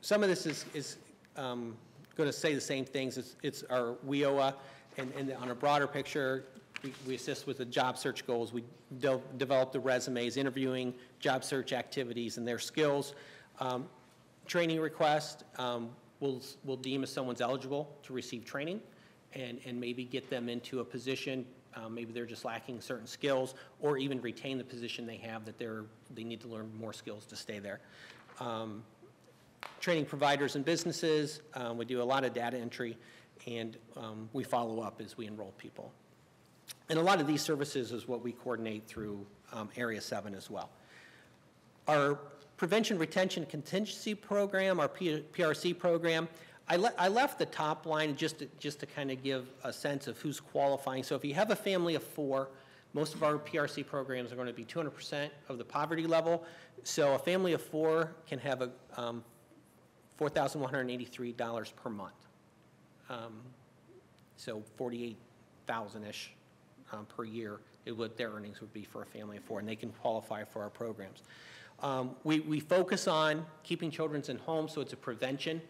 Some of this is going to say the same things. It's our WIOA, and on a broader picture, we assist with the job search goals. We develop the resumes, interviewing, job search activities, and their skills. Training requests, we'll deem if someone's eligible to receive training and maybe get them into a position, maybe they're just lacking certain skills, or even retain the position they have that they need to learn more skills to stay there. Training providers and businesses, we do a lot of data entry, and we follow up as we enroll people. And a lot of these services is what we coordinate through Area 7 as well. Our Prevention Retention Contingency Program, our PRC program, I left the top line just to kind of give a sense of who's qualifying. So if you have a family of 4, most of our PRC programs are going to be 200% of the poverty level. So a family of 4 can have a $4,183 per month. So $48,000-ish per year is what their earnings would be for a family of 4, and they can qualify for our programs. We focus on keeping children in homes, so it's a prevention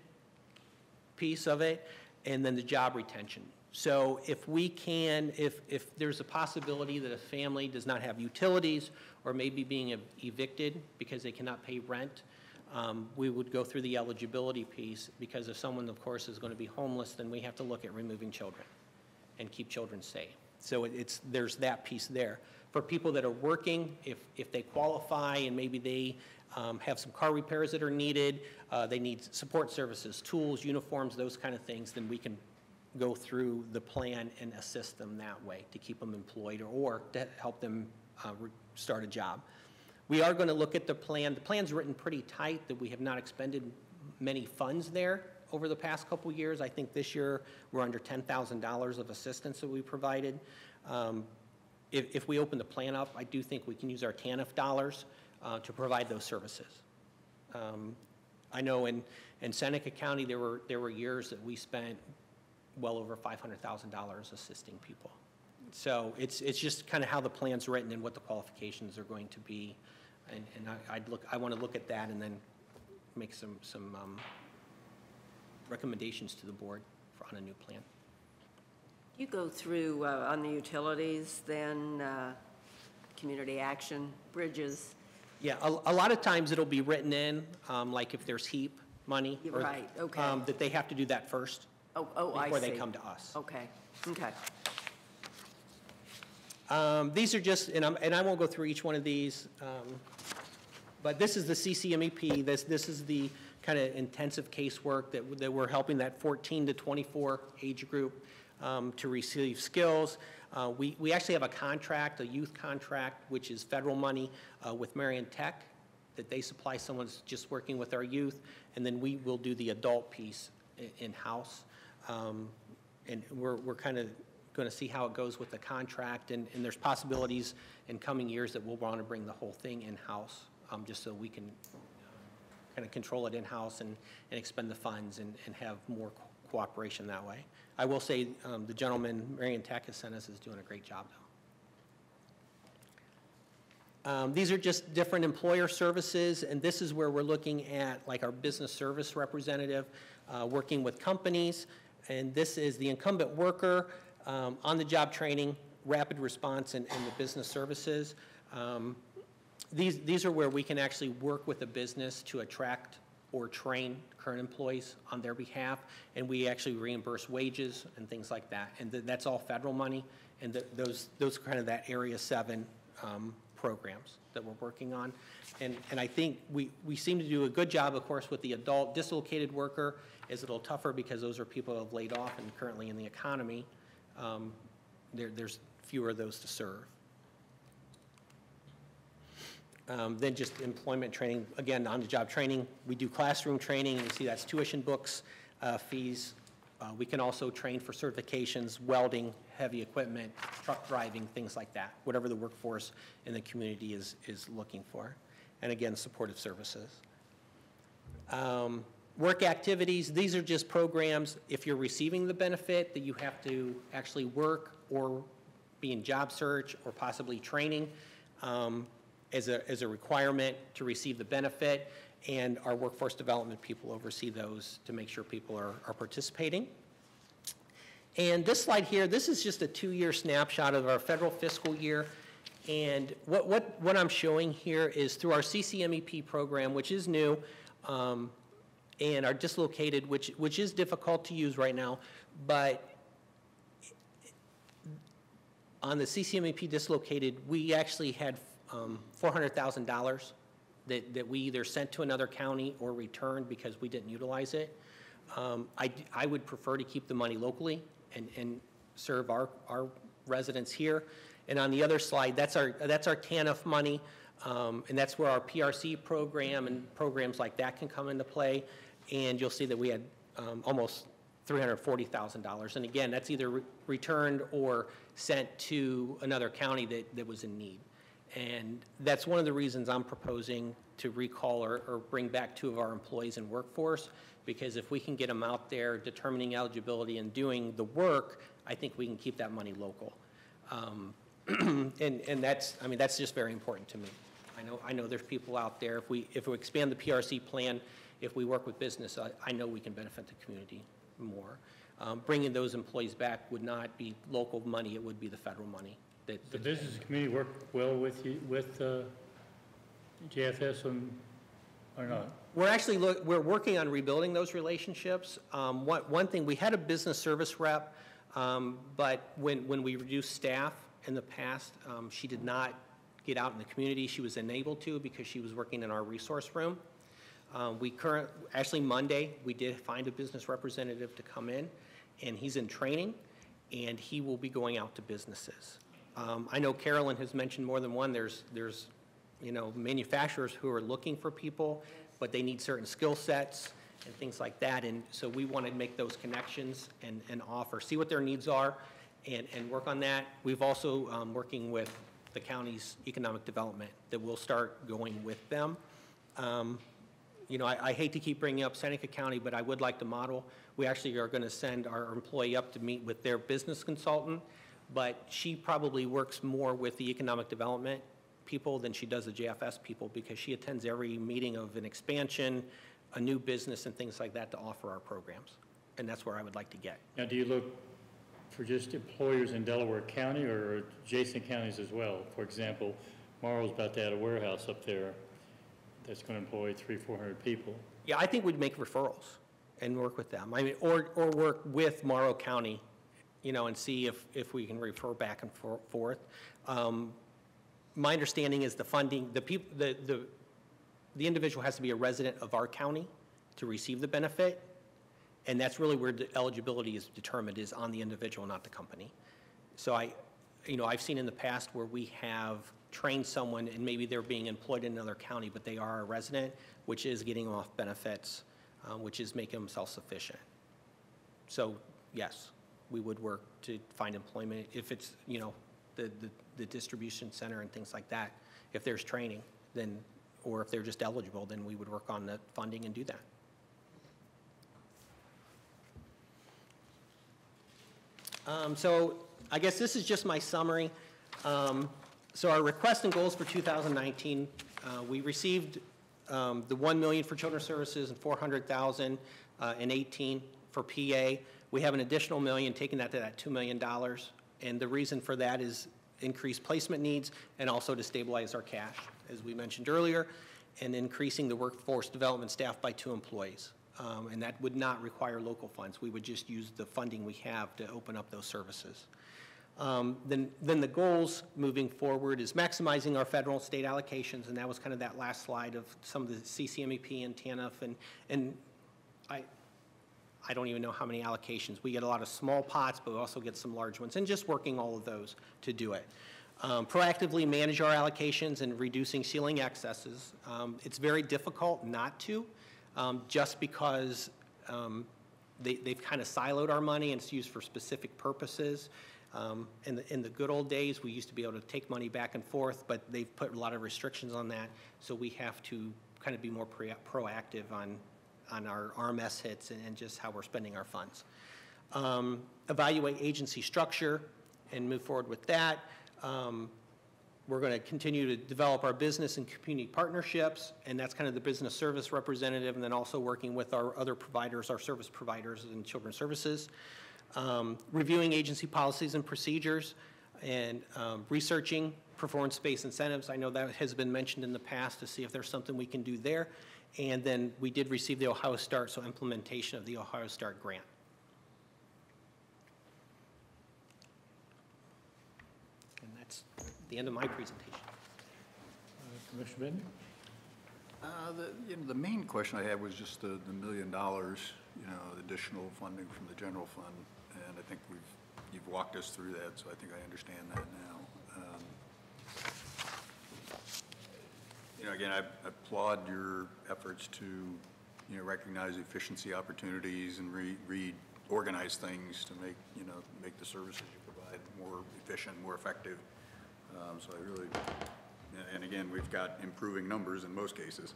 piece of it, and then the job retention. So if we can, if there's a possibility that a family does not have utilities or maybe being evicted because they cannot pay rent, we would go through the eligibility piece, because if someone, of course, is going to be homeless, then we have to look at removing children and keep children safe. So there's that piece there. For people that are working, if they qualify and maybe they have some car repairs that are needed, they need support services, tools, uniforms, those kind of things, then we can go through the plan and assist them that way to keep them employed or to help them start a job. We are going to look at the plan. The plan's written pretty tight, that we have not expended many funds there over the past couple years. I think this year we're under $10,000 of assistance that we provided. If we open the plan up, I do think we can use our TANF dollars to provide those services. I know in Seneca County there were years that we spent well over $500,000 assisting people. So it's just kind of how the plan's written and what the qualifications are going to be, and I want to look at that and then make some recommendations to the board on a new plan. You go through on the utilities, then community action, bridges. Yeah, a lot of times it'll be written in, like if there's HEAP money. Or, right, okay. that they have to do that first before they come to us. Okay, okay. These are just, and I won't go through each one of these, but this is the CCMEP. This is the kind of intensive casework that we're helping that 14 to 24 age group to receive skills. We actually have a contract, a youth contract, which is federal money with Marion Tech, that they supply someone who's just working with our youth, and then we will do the adult piece in-house. And we're kind of going to see how it goes with the contract, and there's possibilities in coming years that we'll want to bring the whole thing in-house, just so we can kind of control it in-house and expend the funds and have more cooperation that way. I will say the gentleman Marion Tech has sent us is doing a great job though. These are just different employer services, and this is where we're looking at like our business service representative working with companies, and this is the incumbent worker, on-the-job training, rapid response, and the business services. These are where we can actually work with a business to attract or train current employees on their behalf, and we actually reimburse wages and things like that. And that's all federal money, and those are kind of that Area 7 programs that we're working on. And I think we seem to do a good job, of course, with the adult dislocated worker. Is a little tougher because those are people who have laid off and currently in the economy. There's fewer of those to serve. Then just employment training, again, on-the-job training. We do classroom training, and you see that's tuition books, fees. We can also train for certifications, welding, heavy equipment, truck driving, things like that, whatever the workforce in the community is looking for. And again, supportive services. Work activities, these are just programs, if you're receiving the benefit, that you have to actually work or be in job search or possibly training as a requirement to receive the benefit, and our workforce development people oversee those to make sure people are participating. And this slide here, this is just a 2-year snapshot of our federal fiscal year. And what I'm showing here is through our CCMEP program, which is new, and our dislocated, which is difficult to use right now, but on the CCMEP dislocated, we actually had $400,000 that we either sent to another county or returned because we didn't utilize it. I would prefer to keep the money locally and serve our residents here. And on the other slide, that's our TANF money, and that's where our PRC program and programs like that can come into play. And you'll see that we had almost $340,000. And again, that's either returned or sent to another county that was in need. And that's one of the reasons I'm proposing to recall or bring back 2 of our employees in workforce, because if we can get them out there determining eligibility and doing the work, I think we can keep that money local. And that's just very important to me. I know there's people out there, if we expand the PRC plan, if we work with business, I know we can benefit the community more. Bringing those employees back would not be local money, it would be the federal money. The business community work well with you, with JFS or not? We're working on rebuilding those relationships. One thing, we had a business service rep, but when we reduced staff in the past, she did not get out in the community. She was unable to because she was working in our resource room. Actually Monday, we did find a business representative to come in, and he's in training, and he will be going out to businesses. I know Carolyn has mentioned more than one. There's manufacturers who are looking for people, but they need certain skill sets and things like that. And so we want to make those connections and offer, see what their needs are, and work on that. We've also working with the county's economic development that we'll start going with them. I hate to keep bringing up Seneca County, but I would like to model. We actually are going to send our employee up to meet with their business consultant, but she probably works more with the economic development people than she does the JFS people, because she attends every meeting of an expansion, a new business, and things like that to offer our programs. And that's where I would like to get. Now, do you look for just employers in Delaware County or adjacent counties as well? For example, Morrow's about to add a warehouse up there that's going to employ 300-400 people. Yeah, I think we'd make referrals and work with them. I mean, or work with Morrow County, and see if we can refer back and forth. My understanding is the funding, the individual has to be a resident of our county to receive the benefit, and that's really where the eligibility is determined, is on the individual, not the company. So I've seen in the past where we have trained someone and maybe they're being employed in another county, but they are a resident, which is getting them off benefits, which is making them self-sufficient. So yes, we would work to find employment if it's, the distribution center and things like that. If there's training, then, or if they're just eligible, then we would work on the funding and do that. So I guess this is just my summary. So our requests and goals for 2019, we received the $1 million for children's services and $400,000 in 18 for PA. We have an additional $1 million, taking that to that $2 million. And the reason for that is increased placement needs and also to stabilize our cash, as we mentioned earlier, and increasing the workforce development staff by 2 employees. And that would not require local funds. We would just use the funding we have to open up those services. Then the goals moving forward is maximizing our federal and state allocations, and that was kind of that last slide of some of the CCMEP and TANF, and I don't even know how many allocations. We get a lot of small pots, but we also get some large ones, and just working all of those to do it. Proactively manage our allocations and reducing ceiling excesses. It's very difficult not to, just because they've kind of siloed our money and it's used for specific purposes. In the good old days, we used to be able to take money back and forth, but they've put a lot of restrictions on that, so we have to kind of be more proactive on our RMS hits and just how we're spending our funds. Evaluate agency structure and move forward with that. We're going to continue to develop our business and community partnerships, and that's kind of the business service representative, and then also working with our other providers, our service providers in children's services. Reviewing agency policies and procedures, and researching performance-based incentives. I know that has been mentioned in the past to see if there's something we can do there. And then we did receive the Ohio START, so implementation of the Ohio START grant. And that's the end of my presentation. Commissioner Benton? The main question I had was just the $1 million, additional funding from the general fund, and I think you've walked us through that, so I think I understand that now. Again, I applaud your efforts to, recognize efficiency opportunities and reorganize things to make the services you provide more efficient, more effective. So I really, and again, we've got improving numbers in most cases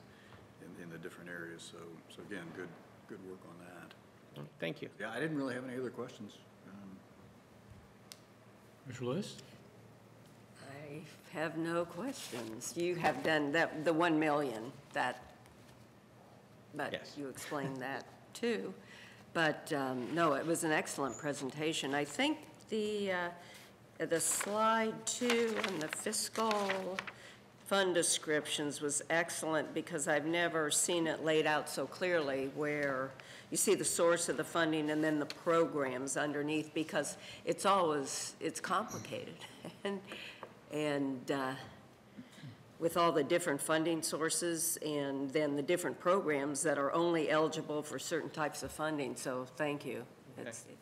in the different areas. So again, good work on that. Thank you. Yeah, I didn't really have any other questions. Mr. Lewis? I have no questions. You have done that, the 1 million, but Yes. You explained that too. But no, it was an excellent presentation. I think the slide 2 on the fiscal fund descriptions was excellent, because I've never seen it laid out so clearly, where you see the source of the funding and then the programs underneath, because it's complicated. And with all the different funding sources and then the different programs that are only eligible for certain types of funding, so thank you.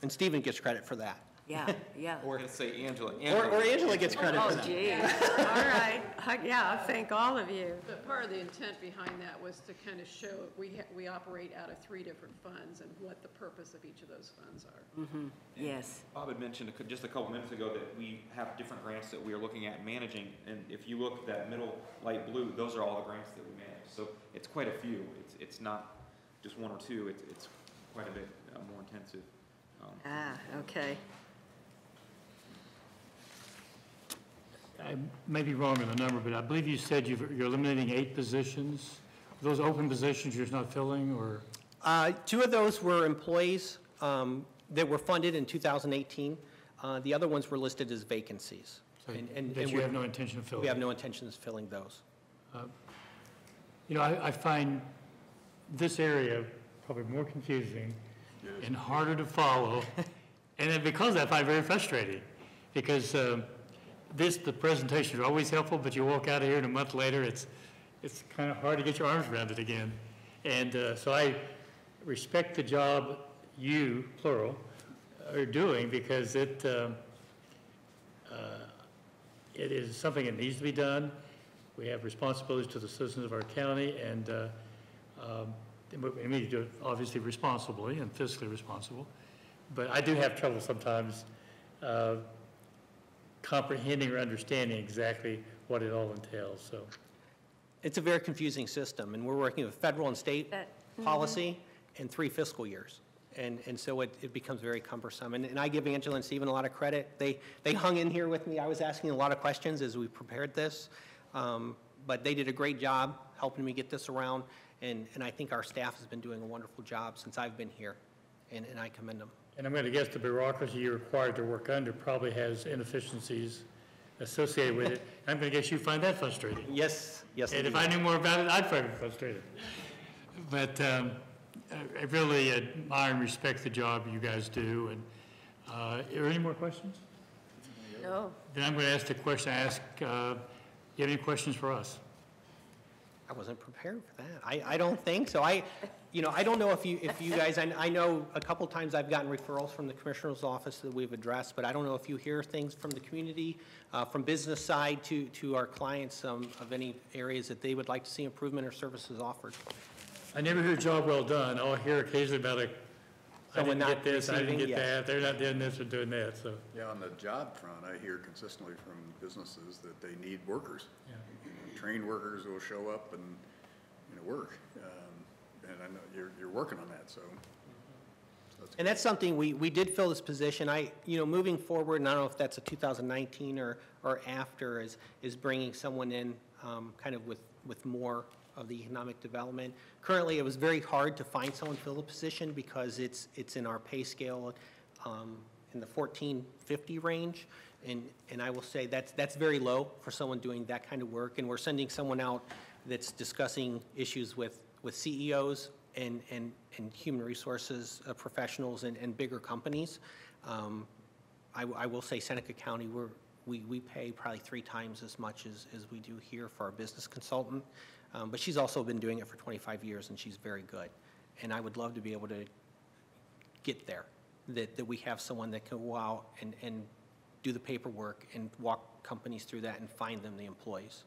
And Stephen gets credit for that. Yeah. Or let's say Angela. Or Angela gets credit for Oh, that. geez. All right. Yeah, thank all of you. But part of the intent behind that was to kind of show we operate out of 3 different funds and what the purpose of each of those funds are. Mm-hmm. Yes. Bob had mentioned just a couple minutes ago that we have different grants that we are looking at managing, and if you look at that middle light blue, those are all the grants that we manage. So it's quite a few. It's not just 1 or 2. It's quite a bit more intensive. Okay. I may be wrong on the number, but I believe you said you're eliminating 8 positions. Are those open positions you're not filling, or? 2 of those were employees that were funded in 2018. The other ones were listed as vacancies. So that you have no intention of filling? We have no intention of filling those. I find this area probably more confusing and harder to follow. And then because of that, I find it very frustrating, because the presentations are always helpful, but you walk out of here and a month later, it's kind of hard to get your arms around it again. And so I respect the job you, plural, are doing, because it is something that needs to be done. We have responsibilities to the citizens of our county, and we need to do it obviously responsibly and fiscally responsible. But I do have trouble sometimes comprehending or understanding exactly what it all entails. So It's a very confusing system, and we're working with federal and state policy in 3 fiscal years. And so it becomes very cumbersome. And I give Angela and Stephen a lot of credit. They hung in here with me. I was asking a lot of questions as we prepared this. But they did a great job helping me get this around. And I think our staff has been doing a wonderful job since I've been here. And I commend them. And I'm going to guess the bureaucracy you're required to work under probably has inefficiencies associated with it. I'm going to guess you find that frustrating. Yes, yes. And if I knew more about it, I'd find it frustrating. But I really admire and respect the job you guys do. And are there any more questions? No. Then I'm going to ask the question I asked, you have any questions for us? I wasn't prepared for that. I don't think so. I don't know if you guys, I know a couple times I've gotten referrals from the Commissioner's office that we've addressed, but I don't know if you hear things from the community, from business side to our clients, of any areas that they would like to see improvement or services offered. I never hear job well done. I'll hear occasionally about I Someone didn't not get this, I didn't receiving, get yes. that, they're not doing this or doing that, so. Yeah, on the job front, I hear consistently from businesses that they need workers. Yeah. Trained workers will show up and, work. And I know you're working on that, so. And that's something, we did fill this position. Moving forward, and I don't know if that's a 2019 or after, is bringing someone in kind of with more of the economic development. Currently, it was very hard to find someone to fill the position because it's in our pay scale in the $14.50 range. And I will say that's very low for someone doing that kind of work. And we're sending someone out that's discussing issues with CEOs and human resources professionals and bigger companies. I will say Seneca County, we pay probably 3 times as much as we do here for our business consultant. But she's also been doing it for 25 years, and she's very good. And I would love to be able to get there, that we have someone that can go out and do the paperwork and walk companies through that and find them the employees.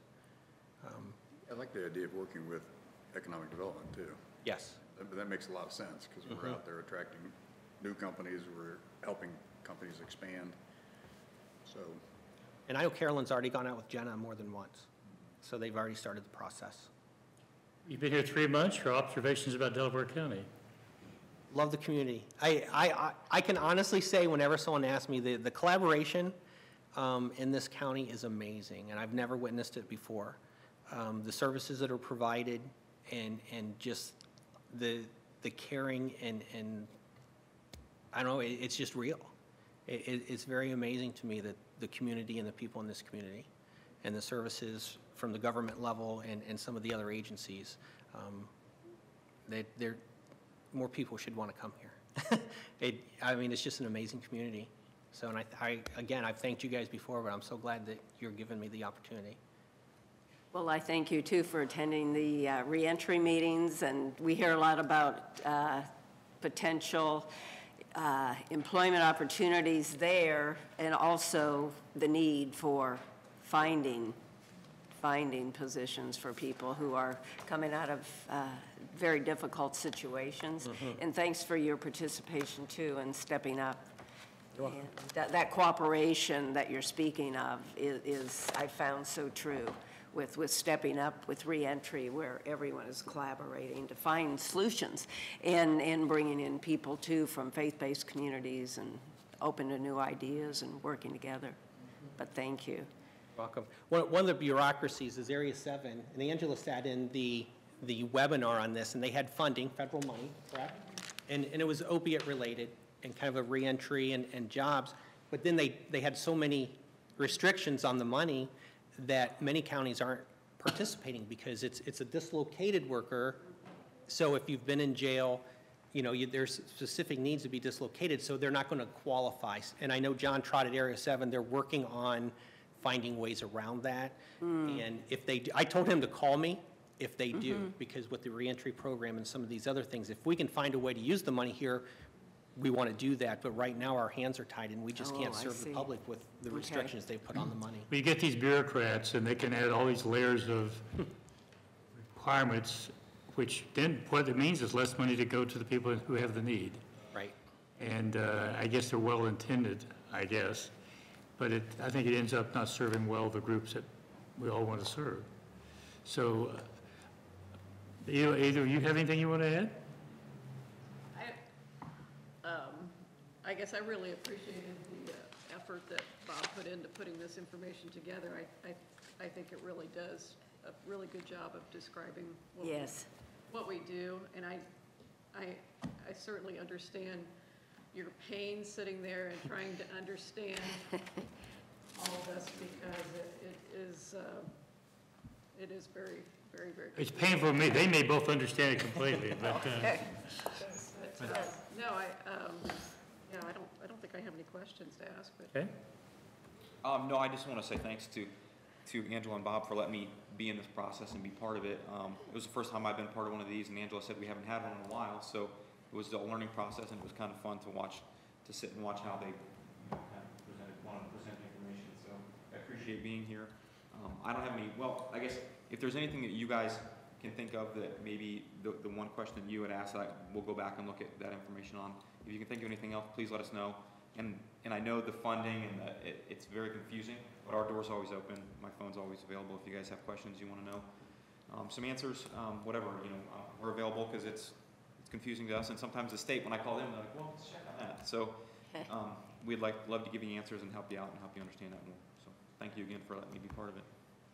I like the idea of working with economic development, too. Yes. That makes a lot of sense, because we're out there attracting new companies, we're helping companies expand, so. And I know Carolyn's already gone out with Jenna more than once, so they've already started the process. You've been here 3 months, your observations about Delaware County? Love the community. I can honestly say whenever someone asks me, the collaboration in this county is amazing, and I've never witnessed it before. The services that are provided and just the caring and I don't know, it's just real. It's very amazing to me that the community and the people in this community and the services from the government level and some of the other agencies, more people should want to come here. It's just an amazing community. So, and again, I've thanked you guys before, but I'm so glad that you're giving me the opportunity. Well, I thank you, too, for attending the reentry meetings, and we hear a lot about potential employment opportunities there, and also the need for finding positions for people who are coming out of very difficult situations. And thanks for your participation, too, and stepping up. And that cooperation that you're speaking of is I found so true. With stepping up with reentry, where everyone is collaborating to find solutions and bringing in people too from faith-based communities and open to new ideas and working together. But thank you. Welcome. One of the bureaucracies is Area 7, and Angela sat in the webinar on this, and they had funding, federal money, correct? And it was opiate related and kind of a reentry and jobs, but then they had so many restrictions on the money that many counties aren't participating because it's a dislocated worker. So if you've been in jail, there's specific needs to be dislocated, so they're not going to qualify. And I know John Trott at Area 7, they're working on finding ways around that. And if they do, I told him to call me if they do, because with the reentry program and some of these other things, if we can find a way to use the money here, we want to do that, but right now our hands are tied and we just can't serve the public with the restrictions they put on the money. Well, you get these bureaucrats and they can add all these layers of requirements, which then what it means is less money to go to the people who have the need. Right. And I guess they're well intended, I guess, but I think it ends up not serving well the groups that we all want to serve. So either you have anything you want to add? I guess I really appreciated the effort that Bob put into putting this information together. I think it really does a really good job of describing what we do, and I certainly understand your pain sitting there and trying to understand all of this, because it is very, very, very. It's painful for me. They may both understand it completely, but. No, I don't think I have any questions to ask, but. Okay. No, I just want to say thanks to Angela and Bob for letting me be in this process and be part of it. It was the first time I've been part of one of these, and Angela said we haven't had one in a while, so it was a learning process, and it was kind of fun to sit and watch how they want to present information. So I appreciate being here. I don't have any, well, I guess if there's anything that you guys can think of that maybe the one question that you had asked, we'll go back and look at that information on. If you can think of anything else, please let us know. And I know the funding and it's very confusing, but our door's always open. My phone's always available if you guys have questions you want to know. Some answers, whatever, we're available because it's confusing to us. And sometimes the state, when I call them, they're like, well, let's check on that. So we'd love to give you answers and help you out and help you understand that more. So thank you again for letting me be part of it.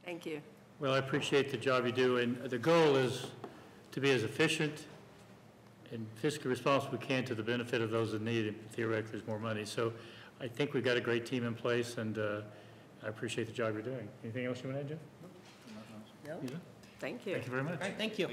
Thank you. Well, I appreciate the job you do, and the goal is to be as efficient and fiscally responsible we can to the benefit of those that need it. Theoretically, there's more money. So I think we've got a great team in place, and I appreciate the job you're doing. Anything else you want to add, Jeff? No? Thank you. Thank you very much. All right, thank you.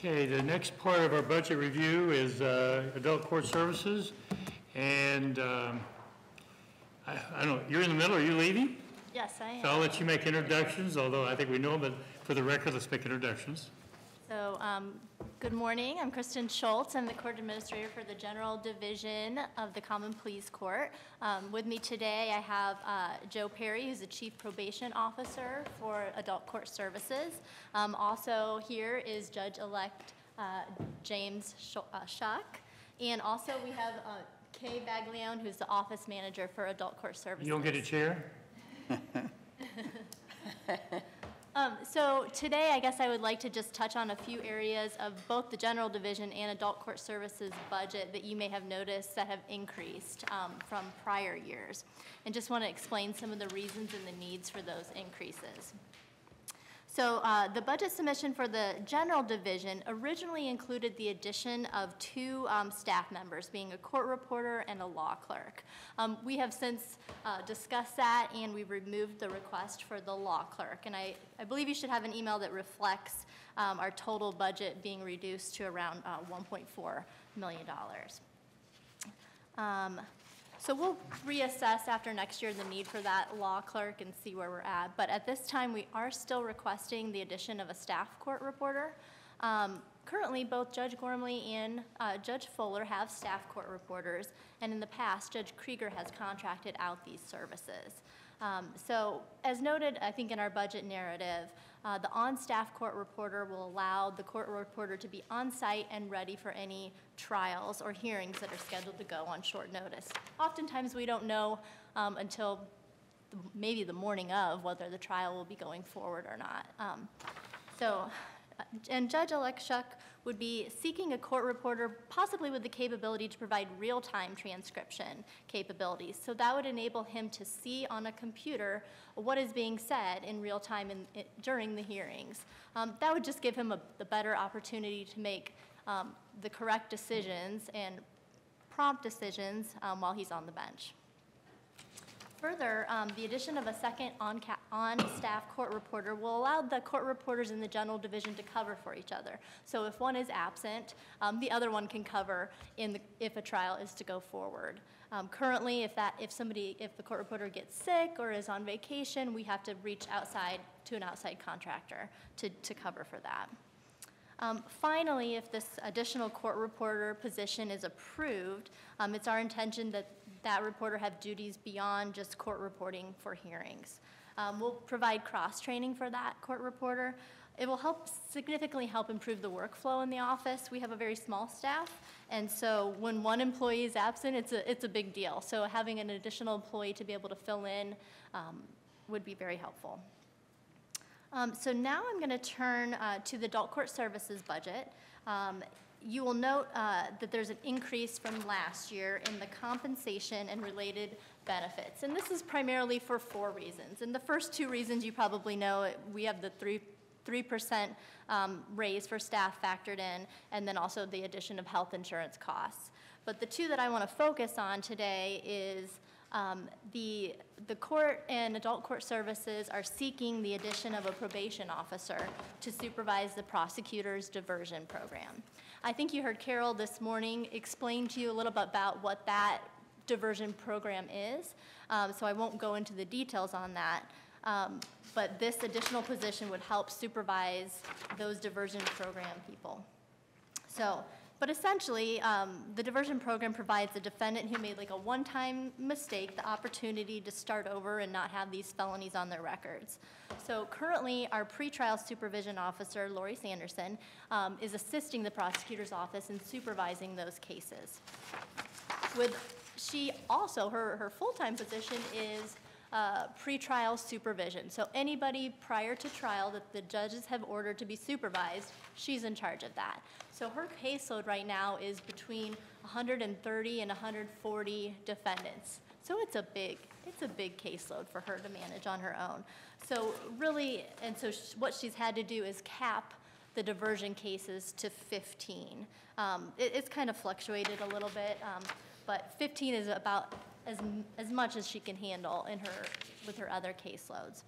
Okay, the next part of our budget review is adult court services. And I don't know, you're in the middle, are you leaving? Yes, I am. So I'll let you make introductions, although I think we know, but for the record, let's make introductions. So, good morning. I'm Kristen Schultz. I'm the court administrator for the General Division of the Common Pleas Court. With me today, I have Joe Perry, who's the Chief Probation Officer for Adult Court Services. Also here is Judge-elect James Shuck. And also we have Kay Baglione, who's the Office Manager for Adult Court Services. You don't get a chair? So today, I guess I would like to just touch on a few areas of both the General Division and Adult Court Services budget that you may have noticed that have increased from prior years. And just want to explain some of the reasons and the needs for those increases. So the budget submission for the General Division originally included the addition of 2 staff members, being a court reporter and a law clerk. We have since discussed that, and we removed the request for the law clerk. And I believe you should have an email that reflects our total budget being reduced to around $1.4 million. So we'll reassess after next year the need for that law clerk and see where we're at. But at this time, we are still requesting the addition of a staff court reporter. Currently, both Judge Gormley and Judge Fuller have staff court reporters, and in the past, Judge Krieger has contracted out these services. So as noted, I think in our budget narrative, the on-staff court reporter will allow the court reporter to be on-site and ready for any trials or hearings that are scheduled to go on short notice. Oftentimes, we don't know until maybe the morning of whether the trial will be going forward or not. And Judge-elect Shuck would be seeking a court reporter possibly with the capability to provide real-time transcription capabilities. So that would enable him to see on a computer what is being said in real time during the hearings. That would just give him the better opportunity to make the correct decisions and prompt decisions while he's on the bench. Further, the addition of a second on-staff court reporter will allow the court reporters in the General Division to cover for each other. So if one is absent, the other one can cover if a trial is to go forward. Currently, if the court reporter gets sick or is on vacation, we have to reach outside to an outside contractor to cover for that. Finally, if this additional court reporter position is approved, it's our intention that reporter have duties beyond just court reporting for hearings. We'll provide cross-training for that court reporter. It will significantly help improve the workflow in the office. We have a very small staff, and so when one employee is absent, it's a big deal. So having an additional employee to be able to fill in would be very helpful. So now I'm going to turn to the Adult Court Services budget. You will note that there's an increase from last year in the compensation and related benefits. And this is primarily for 4 reasons. And the first 2 reasons you probably know, we have the 3% raise for staff factored in, and then also the addition of health insurance costs. But the 2 that I want to focus on today is the court and adult court services are seeking the addition of a probation officer to supervise the prosecutor's diversion program. I think you heard Carol this morning explain to you a little bit about what that diversion program is, so I won't go into the details on that, but this additional position would help supervise those diversion program people. But essentially, the diversion program provides a defendant who made like a one-time mistake the opportunity to start over and not have these felonies on their records. So currently, our pretrial supervision officer, Lori Sanderson, is assisting the prosecutor's office in supervising those cases. She also, her full-time position is pretrial supervision. So anybody prior to trial that the judges have ordered to be supervised, she's in charge of that. So her caseload right now is between 130 and 140 defendants. So it's a big caseload for her to manage on her own. So really, and so what she's had to do is cap the diversion cases to 15. It's kind of fluctuated a little bit, but 15 is about as much as she can handle with her other caseloads.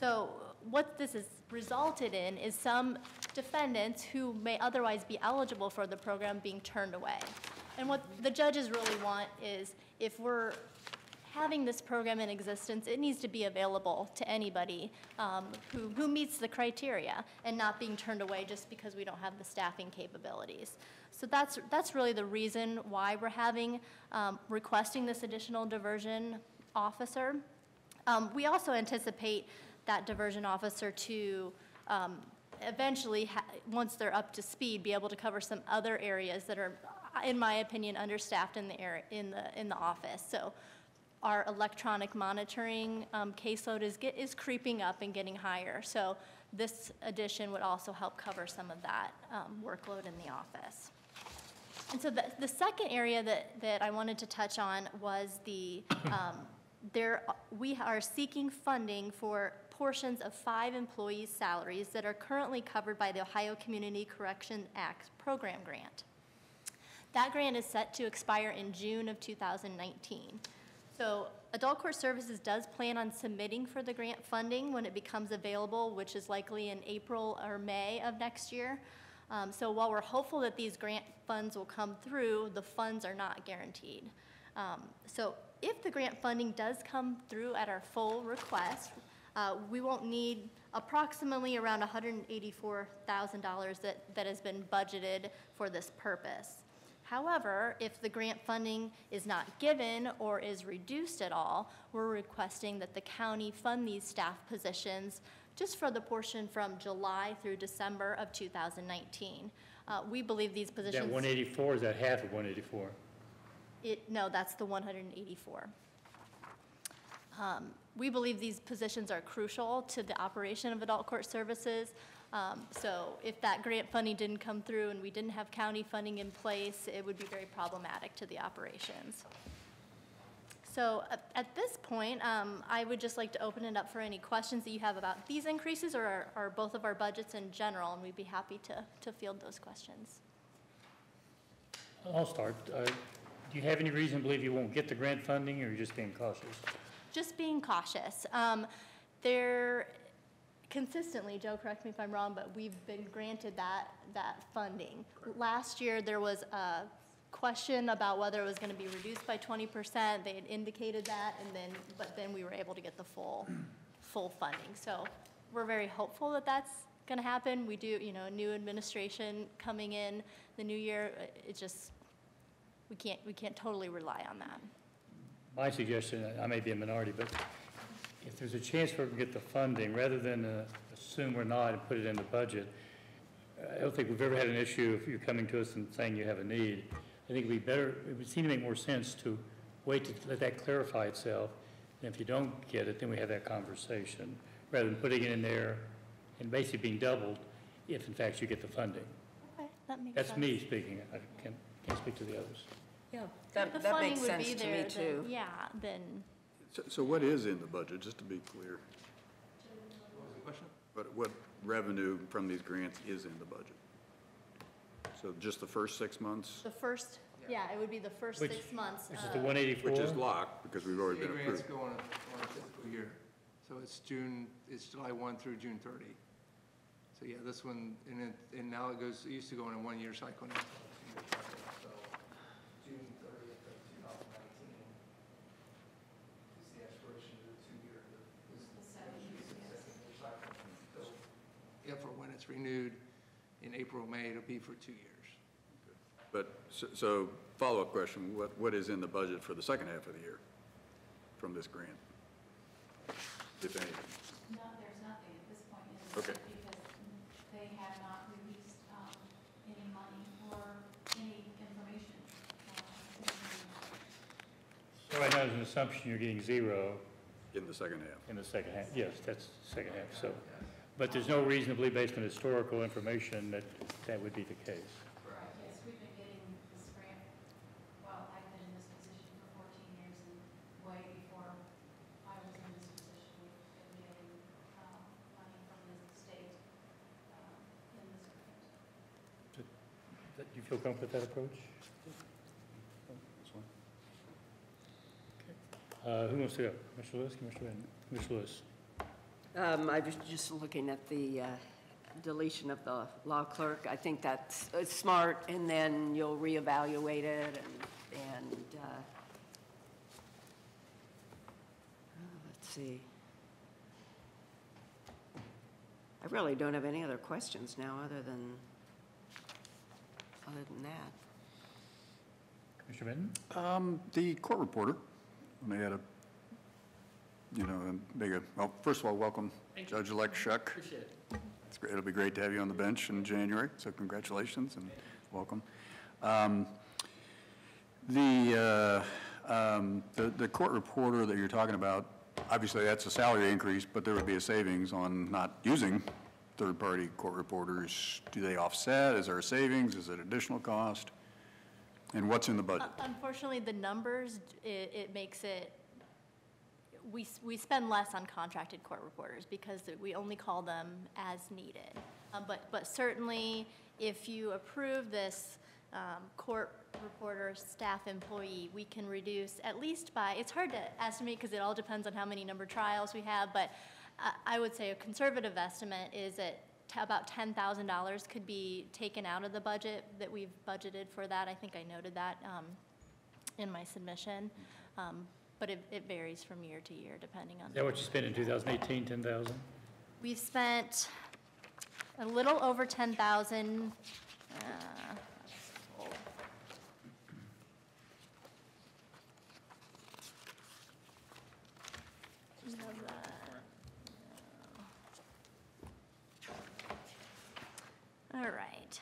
So what this has resulted in is some defendants who may otherwise be eligible for the program being turned away. And what the judges really want is, if we're having this program in existence, it needs to be available to anybody who meets the criteria, and not being turned away just because we don't have the staffing capabilities. So that's really the reason why we're requesting this additional diversion officer. We also anticipate that diversion officer to eventually, once they're up to speed, be able to cover some other areas that are, in my opinion, understaffed in the office. So our electronic monitoring caseload is creeping up and getting higher. So this addition would also help cover some of that workload in the office. And so the second area that I wanted to touch on was we are seeking funding for portions of 5 employees' salaries that are currently covered by the Ohio Community Correction Act program grant. That grant is set to expire in June of 2019. So Adult Court Services does plan on submitting for the grant funding when it becomes available, which is likely in April or May of next year. So while we're hopeful that these grant funds will come through, the funds are not guaranteed. So if the grant funding does come through at our full request, we won't need approximately around $184,000 that has been budgeted for this purpose. However, if the grant funding is not given or is reduced at all, we're requesting that the county fund these staff positions just for the portion from July through December of 2019. We believe these positions— That 184, is that half of 184? No, that's the 184. We believe these positions are crucial to the operation of Adult Court Services. So if that grant funding didn't come through and we didn't have county funding in place, it would be very problematic to the operations. So at this point, I would just like to open it up for any questions that you have about these increases or both of our budgets in general, and we'd be happy to field those questions. I'll start. Do you have any reason to believe you won't get the grant funding, or are you just being cautious? Just being cautious. Consistently, Joe, correct me if I'm wrong, but we've been granted that funding. Correct. Last year, there was a question about whether it was going to be reduced by 20%. They had indicated that, but then we were able to get the full funding. So we're very hopeful that that's going to happen. We do, a new administration coming in the new year. It just, we can't totally rely on that. My suggestion, I may be a minority, but if there's a chance for us to get the funding, rather than assume we're not and put it in the budget, I don't think we've ever had an issue if you're coming to us and saying you have a need. I think it would seem to make more sense to wait to let that clarify itself. And if you don't get it, then we have that conversation, rather than putting it in there and basically being doubled if, in fact, you get the funding. Okay, that makes That's sense. me speaking. I can't speak to the others. Yeah, If the that funding makes would sense be to there, me, too. then So what is in the budget, just to be clear? What was the question? What revenue from these grants is in the budget? So just the first 6 months, it would be the first Which- 6 months. Which is the 184? which is locked because we've already been Grants approved? go on a fiscal year. So it's July 1 through June 30. So yeah, this one, and now it used to go in a 1-year cycle now. So June 30th of 2019 is the expiration of the 2-year. Cycle. So if or when it's renewed in April, May, it'll be for 2 years. But, so follow-up question, what is in the budget for the second half of the year from this grant, if anything? No, there's nothing at this point in the Okay. budget because they have not released any money or any information. So right now, there's an assumption you're getting zero In the second half? in the second half. Yes, that's the second half. So, but there's no reason to believe, based on historical information, that would be the case. Yes, we've been getting this grant, well, I've been in this position for 14 years and way before I was in this position, we've been getting money from the state in this grant. You feel comfortable with that approach? Who wants to go? Mr. Lewis, Commissioner Benton? Commissioner Lewis. I was just looking at the deletion of the law clerk. I think that's smart, and then you'll reevaluate it, and let's see. I really don't have any other questions now other than that. Commissioner Benton? The court reporter, when they had well, first of all, welcome Judge-elect Shuck. Appreciate it. It's great. It'll be great to have you on the bench in January, so congratulations and welcome. The court reporter that you're talking about, obviously that's a salary increase, but there would be a savings on not using third-party court reporters. Do they offset? Is there a savings? Is it additional cost? And what's in the budget? Unfortunately, the numbers, it makes it, we spend less on contracted court reporters because we only call them as needed. But certainly, if you approve this court reporter staff employee, we can reduce at least by, it's hard to estimate because it all depends on how many number of trials we have, but I would say a conservative estimate is that about $10,000 could be taken out of the budget that we've budgeted for that. I think I noted that in my submission. But it varies from year to year depending on. Is that what you spent in 2018, 10,000? We've spent a little over 10,000. All right.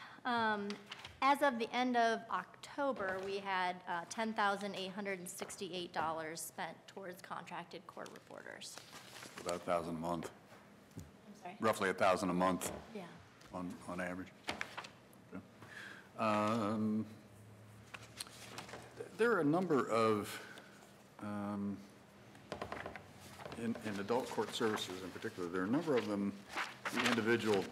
As of the end of October, we had $10,868 spent towards contracted court reporters. About 1,000 a month, I'm sorry? roughly 1,000 a month Yeah. on average. Okay. There are a number of, in adult court services in particular, there are a number of them, the individual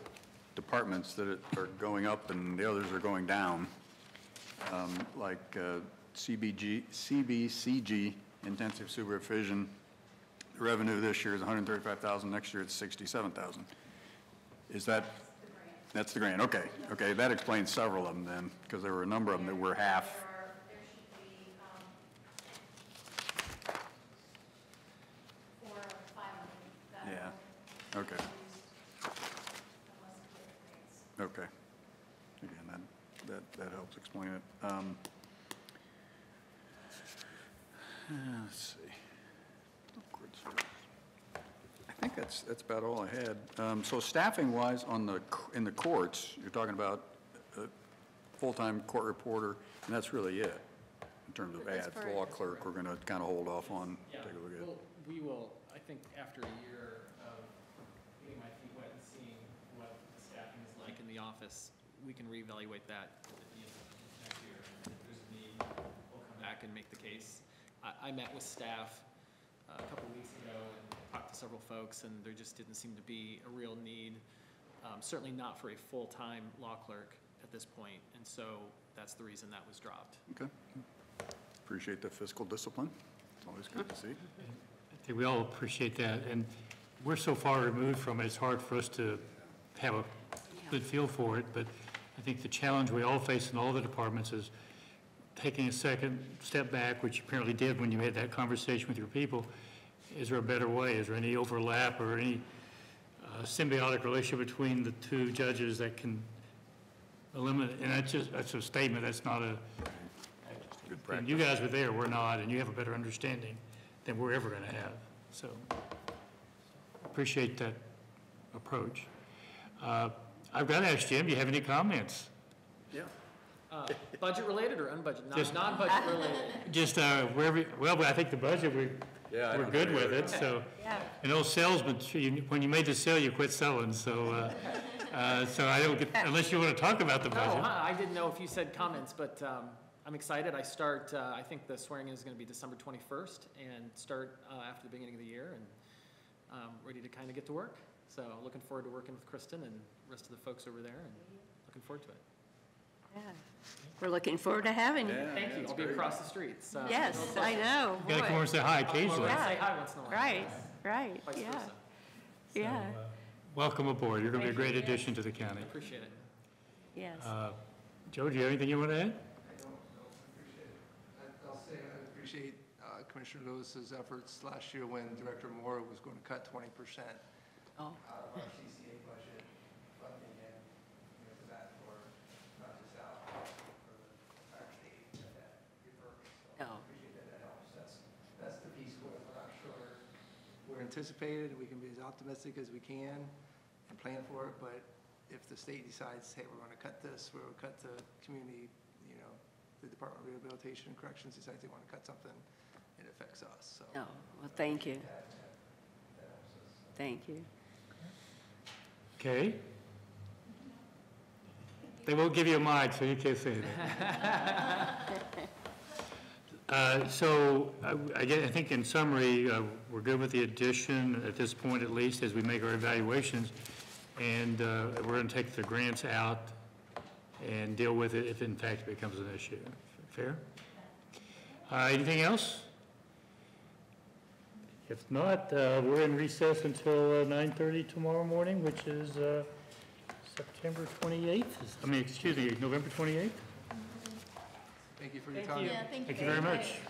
departments that are going up and the others are going down, like CBCG, intensive supervision. The revenue this year is $135,000. Next year it's $67,000. Is that? That's the grant. Okay. Okay. That explains several of them then, because there were a number of them that were half. There should be 4 or 5 of them that Yeah. are Okay. used unless it's different grants. Okay. Again, that helps explain it. Let's see. I think that's about all I had. So staffing-wise, in the courts, you're talking about a full-time court reporter, and that's really it in terms of That's ads. correct. Law clerk, we're going to kind of hold off on. Yeah, Take a look at. we will, I think after a year of getting my feet wet and seeing what the staffing is like in the office, we can reevaluate that at the end of next year. If there's a need, we'll come back and make the case. I met with staff a couple of weeks ago and talked to several folks, and there just didn't seem to be a real need, certainly not for a full-time law clerk at this point, and so that's the reason that was dropped. Okay. Appreciate the fiscal discipline. It's always good to see. I think we all appreciate that, and we're so far removed from it, it's hard for us to have a good feel for it, but I think the challenge we all face in all the departments is taking a second step back, which you apparently did when you had that conversation with your people. Is there a better way? Is there any overlap or any symbiotic relationship between the two judges that can eliminate? And that's a statement, that's not a, Good and practice. you guys were there, we're not, and you have a better understanding than we're ever going to have. So appreciate that approach. I've got to ask Jim, do you have any comments? Yeah. Budget related or unbudgeted? Just- Non-budget related. Just wherever, well, I think the budget, Yeah, I we're don't good know. with it, so. An old salesman, when you made the sale, you quit selling, so, so I don't get, unless you want to talk about the No, budget. I didn't know if you said comments, but I'm excited. I start, I think the swearing in is going to be December 21st and start after the beginning of the year, and ready to kind of get to work. So looking forward to working with Kristen and the rest of the folks over there, and looking forward to it. We're looking forward to having you. Thank you. I'll be across the street, so. Yes, I know. You gotta come over and say hi occasionally. I'll say hi once in a while. Right, right, Vice yeah, versa. yeah, Welcome aboard. You're gonna be a great addition to the county. Appreciate it. yes. Joe, do you have anything you want to add? I don't appreciate it. I'll say I appreciate Commissioner Lewis's efforts last year when Director Moore was going to cut 20% Oh. out of our CCA budget funding and, for that, for not just out, for the entire state, that reversed. So Oh. I appreciate that helps. That's the piece where we're not sure. We're anticipated, and we can be as optimistic as we can and plan for it, but if the state decides, hey, we're going to cut this, we're going to cut the community, the Department of Rehabilitation and Corrections decides they want to cut something, it affects us, so. Oh, well, thank you. Thank you. Okay. They won't give you a mic, so you can't say that. So I think in summary, we're good with the addition at this point at least as we make our evaluations. And we're going to take the grants out and deal with it if in fact it becomes an issue. Fair? Anything else? If not, we're in recess until 9:30 tomorrow morning, which is September 28th. Excuse me, November 28th. Thank you for your time. Yeah, thank you Thank you very very much. much.